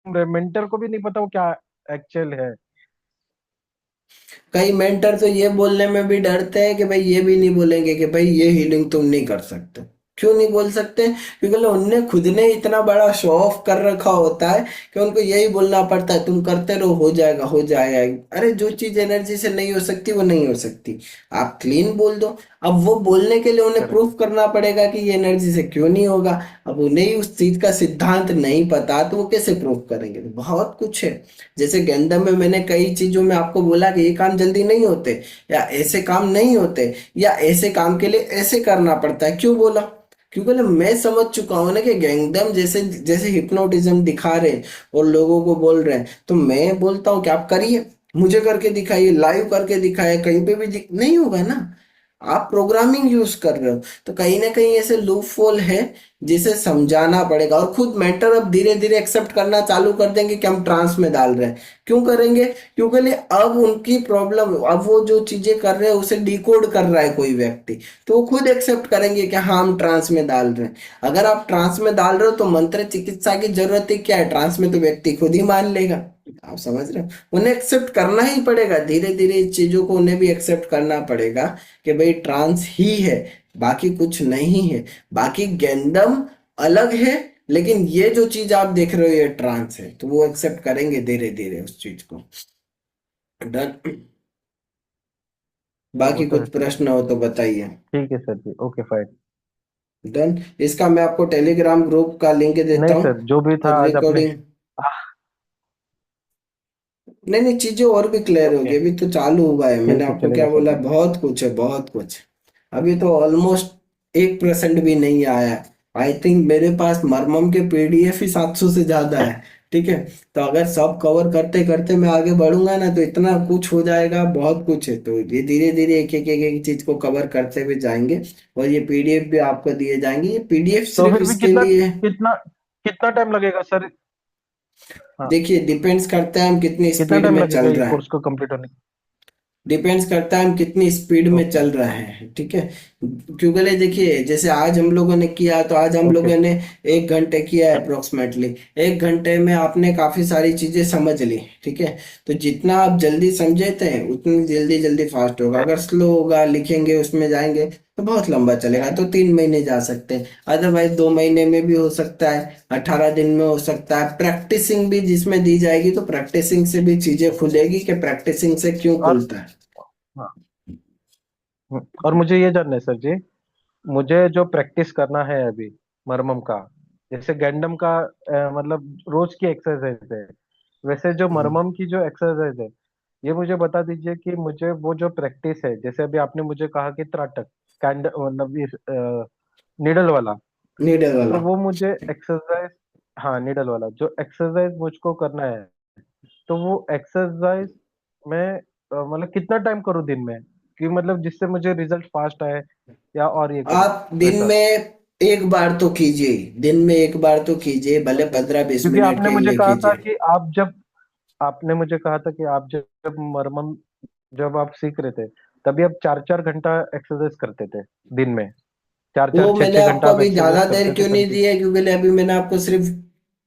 रहे, मेंटर को भी नहीं पता वो क्या एक्चुअल है। कई मेंटर तो ये बोलने में भी डरते हैं कि भाई, ये भी नहीं बोलेंगे कि भाई ये हीलिंग तुम नहीं कर सकते। क्यों नहीं बोल सकते? क्योंकि उनने खुद ने इतना बड़ा शो ऑफ कर रखा होता है कि उनको यही बोलना पड़ता है, तुम करते रहो, हो जाएगा हो जाएगा। अरे जो चीज एनर्जी से नहीं हो सकती वो नहीं हो सकती। आप क्लीन बोल दो। अब वो बोलने के लिए उन्हें करेक्ट। प्रूफ करना पड़ेगा कि ये एनर्जी से क्यों नहीं होगा। अब उन्हें ही उस चीज का सिद्धांत नहीं पता तो वो कैसे प्रूफ करेंगे? तो बहुत कुछ है। जैसे गंडम में मैंने कई चीजों में आपको बोला कि ये काम जल्दी नहीं होते, या ऐसे काम नहीं होते, या ऐसे काम के लिए ऐसे करना पड़ता है। क्यों बोला? क्योंकि ना मैं समझ चुका हूं ना कि गैंगडम जैसे जैसे हिप्नोटिज्म दिखा रहे हैं और लोगों को बोल रहे हैं, तो मैं बोलता हूँ कि आप करिए, मुझे करके दिखाइए, लाइव करके दिखाइए, कहीं पे भी नहीं होगा ना। आप प्रोग्रामिंग यूज कर रहे हो। तो कहीं ना कहीं ऐसे लूप होल है जिसे समझाना पड़ेगा, और खुद मेंटर अब धीरे धीरे एक्सेप्ट करना चालू कर देंगे कि हम ट्रांस में डाल रहे हैं। क्यों करेंगे? क्योंकि अब उनकी प्रॉब्लम, अब वो जो चीजें कर रहे हैं उसे डिकोड कर रहा है कोई व्यक्ति, तो वो खुद एक्सेप्ट करेंगे कि हाँ हम ट्रांस में डाल रहे हैं। अगर आप ट्रांस में डाल रहे हो तो मंत्र चिकित्सा की जरूरत ही क्या है? ट्रांस में तो व्यक्ति खुद ही मान लेगा। आप समझ रहे हो? उन्हें एक्सेप्ट करना ही पड़ेगा, धीरे धीरे इस चीजों को उन्हें भी एक्सेप्ट करना पड़ेगा कि भाई ट्रांस ही है, बाकी कुछ नहीं है। बाकी गेंदम अलग है, लेकिन ये जो चीज आप देख रहे हो ये ट्रांस है, तो वो एक्सेप्ट करेंगे धीरे धीरे उस चीज को। डन। वो बाकी तो है कुछ सर। प्रश्न हो तो बताइए। ठीक है सर जी, ओके फाइन। डन। इसका मैं आपको टेलीग्राम ग्रुप का लिंक देता नहीं हूँ। सर, जो भी था और आज आपने। रिकॉर्डिंग, नहीं नहीं, चीजें और भी क्लियर होगी, ओके, अभी तो चालू हुआ है। मैंने ठीक है आपको चलेगा क्या सर बोला, जी। बहुत कुछ है, बहुत कुछ। अभी तो ऑलमोस्ट 1% भी नहीं आया है। आई थिंक मेरे पास मरमम के पीडीएफ ही 700 से ज्यादा है। ठीक है। तो अगर सब कवर करते करते मैं आगे बढ़ूंगा ना, तो इतना कुछ हो जाएगा, बहुत कुछ है। तो ये धीरे धीरे एक एक चीज को कवर करते हुए जाएंगे। और ये पीडीएफ भी आपको दिए जाएंगे। ये पीडीएफ तो सिर्फ फिर भी इसके कितना लिए है। कितना कितना टाइम लगेगा सर? हाँ, देखिए, डिपेंड्स करता है हम कितनी कितना स्पीड टाइम में लगेगा चल ये रहा है। कोर्स को कंप्लीट होने? डिपेंड्स करता है हम कितनी स्पीड में ओके। चल रहे हैं। ठीक है। क्योंकि देखिए, जैसे आज हम लोगों ने किया, तो आज हम ओके। लोगों ने 1 घंटे किया है अप्रोक्सीमेटली। 1 घंटे में आपने काफी सारी चीजें समझ ली। ठीक है। तो जितना आप जल्दी समझेते हैं उतनी जल्दी जल्दी फास्ट होगा। अगर स्लो होगा, लिखेंगे उसमें जाएंगे, तो बहुत लंबा चलेगा। तो 3 महीने जा सकते हैं, अदरवाइज 2 महीने में भी हो सकता है, 18 दिन में हो सकता है। प्रैक्टिसिंग भी जिसमें दी जाएगी, तो प्रैक्टिसिंग से भी चीजें खुलेगी कि प्रैक्टिसिंग से क्यों और खुलता है। हाँ, और मुझे ये जानना है सर जी, मुझे जो प्रैक्टिस करना है अभी मरमम का, जैसे गैंडम का मतलब रोज की एक्सरसाइज है, वैसे जो हम्म। मरमम की जो एक्सरसाइज है, ये मुझे बता दीजिए कि मुझे वो जो प्रैक्टिस है, जैसे अभी आपने मुझे कहा कि त्राटक कैंड मतलब इस निडल वाला, नीडल तो वाला। वो मुझे एक्सरसाइज, हाँ निडल वाला जो एक्सरसाइज मुझको करना है, तो वो एक्सरसाइज मैं मतलब कितना टाइम करूँ दिन में, कि मतलब जिससे मुझे रिजल्ट फास्ट आए, या और ये करूँ आप दिन वैसा? में एक बार तो कीजिए, दिन में एक बार तो कीजिए, भले ओके, 15-20 मिनट क्योंकि के लिए कीजिए। आपने मुझे कहा था कि आप जब मरमम जब आप सीख रहे थे, तभी आप 4-4 घंटा एक्सरसाइज करते थे दिन में। चार चार वो छह मैंने छह आपको घंटा आप अभी एक्सरसाइज ज्यादा देर करते थे क्यों नहीं दी कंटिन्यू। है, क्योंकि अभी मैंने आपको सिर्फ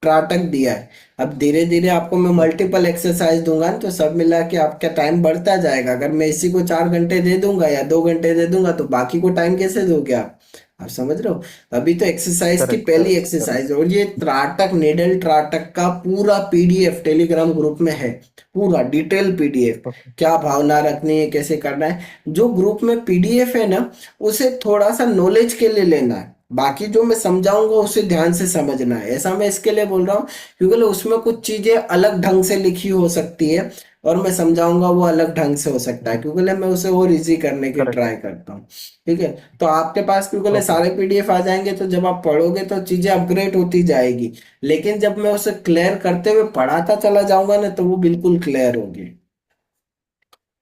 त्राटक दिया है। अब धीरे धीरे आपको मैं ओके। मल्टीपल एक्सरसाइज दूंगा ना, तो सब मिला के आपका टाइम बढ़ता जाएगा। अगर मैं इसी को 4 घंटे दे दूंगा या 2 घंटे दे दूंगा तो बाकी को टाइम कैसे दोगे आप समझ रहे हो। अभी तो एक्सरसाइज की करेक्ट पहली करेक्ट करेक्ट। एक्सरसाइज, और ये त्राटक निडल त्राटक का पूरा पीडीएफ टेलीग्राम ग्रुप में है, पूरा डिटेल पीडीएफ। ओके। क्या भावना रखनी है, कैसे करना है, जो ग्रुप में पीडीएफ है ना, उसे थोड़ा सा नॉलेज के लिए लेना है। बाकी जो मैं समझाऊंगा उसे ध्यान से समझना है, ऐसा मैं इसके लिए बोल रहा हूँ क्योंकि उसमें कुछ चीजें अलग ढंग से लिखी हो सकती है और मैं समझाऊंगा वो अलग ढंग से हो सकता है, क्योंकि मैं उसे और इजी करने की करेक्ट। ट्राई करता हूँ। ठीक है, तो आपके पास क्योंकि ओके। सारे पीडीएफ आ जाएंगे तो जब आप पढ़ोगे तो चीजें अपग्रेड होती जाएगी। लेकिन जब मैं उसे क्लियर करते हुए पढ़ाता चला जाऊंगा ना तो वो बिल्कुल क्लियर होगी।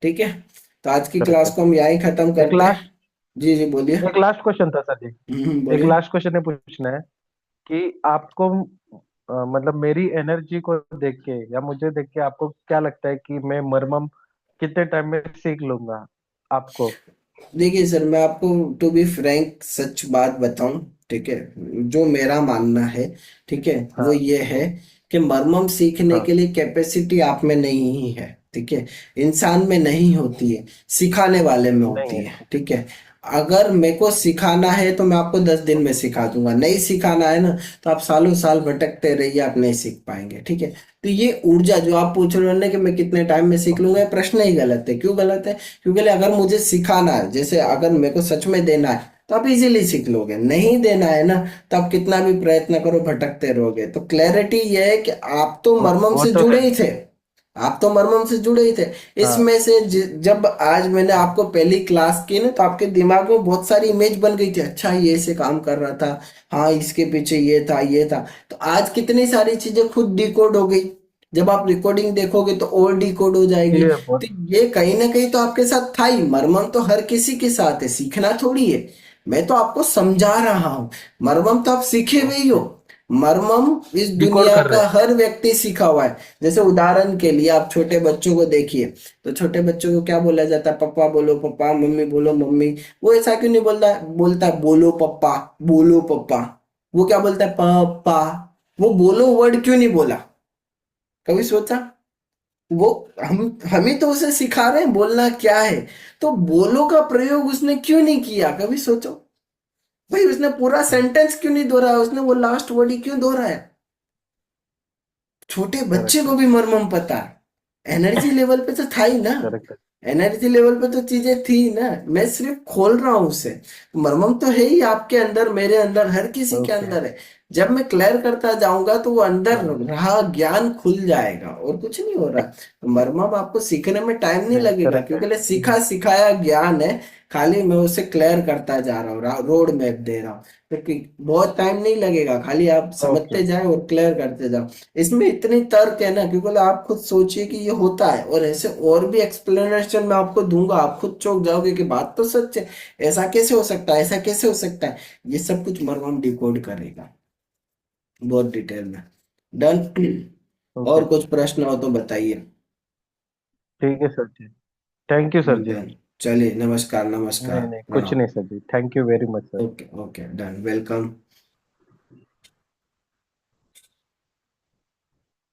ठीक है, तो आज की करेक्ट क्लास को हम यहीं खत्म है। एक करते हैं। लास्ट जी जी बोलिए। एक लास्ट क्वेश्चन था सर जी। एक बोलिए। लास्ट क्वेश्चन ये पूछना है कि आपको मतलब मेरी एनर्जी को देख के या मुझे देख के आपको क्या लगता है कि मैं मरमम कितने टाइम में सीख लूंगा आपको? देखिए सर, मैं आपको टू बी फ्रैंक सच बात बताऊं, ठीक है, जो मेरा मानना है, ठीक है, हाँ। वो ये है कि मरमम सीखने हाँ। के लिए कैपेसिटी आप में नहीं है। ठीक है, इंसान में नहीं होती है, सिखाने वाले में नहीं होती है। है। ठीक है, अगर मेरे को सिखाना है तो मैं आपको 10 दिन में सिखा दूंगा, नहीं सिखाना है ना तो आप सालों साल भटकते रहिए, आप नहीं सीख पाएंगे। ठीक है, तो ये ऊर्जा जो आप पूछ रहे हो ना कि मैं कितने टाइम में सीख लूंगा, ओके। ये प्रश्न ही गलत है। क्यों गलत है? क्योंकि अगर मुझे सिखाना है, जैसे अगर मेरे को सच में देना है तो आप इजीली सीख लोगे, नहीं देना है ना तो आप कितना भी प्रयत्न करो भटकते रहोगे। तो क्लैरिटी ये है कि आप तो मरमम वो से तो जुड़े है। ही थे, आप तो मरमम से जुड़े ही थे। हाँ। इसमें से जब आज मैंने आपको पहली क्लास की ना तो आपके दिमाग में बहुत सारी इमेज बन गई थी, अच्छा ये ऐसे काम कर रहा था, हाँ इसके पीछे ये था ये था। तो आज कितनी सारी चीजें खुद डिकोड हो गई, जब आप रिकॉर्डिंग देखोगे तो और डिकोड हो जाएगी। ये तो बहुत। ये कहीं ना कहीं तो आपके साथ था ही, मरमम तो हर किसी के साथ है, सीखना थोड़ी है। मैं तो आपको समझा रहा हूँ, मरमम तो आप सीखे हुए ही हो। ओके। मरमम इस डिकोड दुनिया कर रहे का हैं। हर व्यक्ति सीखा हुआ है। जैसे उदाहरण के लिए आप छोटे बच्चों को देखिए, तो छोटे बच्चों को क्या बोला जाता है, पप्पा बोलो पप्पा, मम्मी बोलो मम्मी। वो ऐसा क्यों नहीं बोलता, बोलता है बोलो पप्पा, बोलो पप्पा। वो क्या बोलता है, पप्पा। वो बोलो वर्ड क्यों नहीं बोला, कभी सोचा? वो हम ही तो उसे सिखा रहे हैं बोलना क्या है। तो बोलो का प्रयोग उसने क्यों नहीं किया, कभी सोचो। भाई उसने पूरा सेंटेंस क्यों नहीं दोहराया, उसने वो लास्ट वर्ड ही क्यों दोहराया। छोटे बच्चे करेक्ट को भी मरमम पता है, एनर्जी लेवल पे तो था ही ना। करेक्ट। एनर्जी लेवल पे तो चीजें थी ना, मैं सिर्फ खोल रहा हूँ उसे। मरमम तो है ही आपके अंदर, मेरे अंदर, हर किसी के ओके। अंदर है। जब मैं क्लियर करता जाऊंगा तो वो अंदर हाँ। रहा ज्ञान खुल जाएगा, और कुछ नहीं हो रहा। तो मरमम आपको सीखने में टाइम नहीं नहीं, लगेगा करेक्ट है। क्योंकि सीखा सिखाया ज्ञान है। खाली मैं उसे क्लियर करता जा रहा हूँ, रोड मैप दे रहा हूँ, क्योंकि बहुत टाइम नहीं लगेगा, खाली आप ओके। समझते जाए और क्लियर करते जाओ। इसमें इतनी तर्क है ना, क्योंकि आप खुद सोचिए कि ये होता है, और ऐसे और भी एक्सप्लेनेशन मैं आपको दूंगा, आप खुद चौंक जाओगे कि बात तो सच है, ऐसा कैसे हो सकता है, ऐसा कैसे हो सकता है। ये सब कुछ मरमम डिकोड करेगा बहुत डिटेल में। डन। ओके। और कुछ प्रश्न हो तो बताइए। ठीक है sir ji. Thank you sir ji. Done. चलिए, नमस्कार नमस्कार, नहीं नहीं, कुछ प्रणाम। नहीं sir ji, thank you very much sir. Okay okay, done, welcome.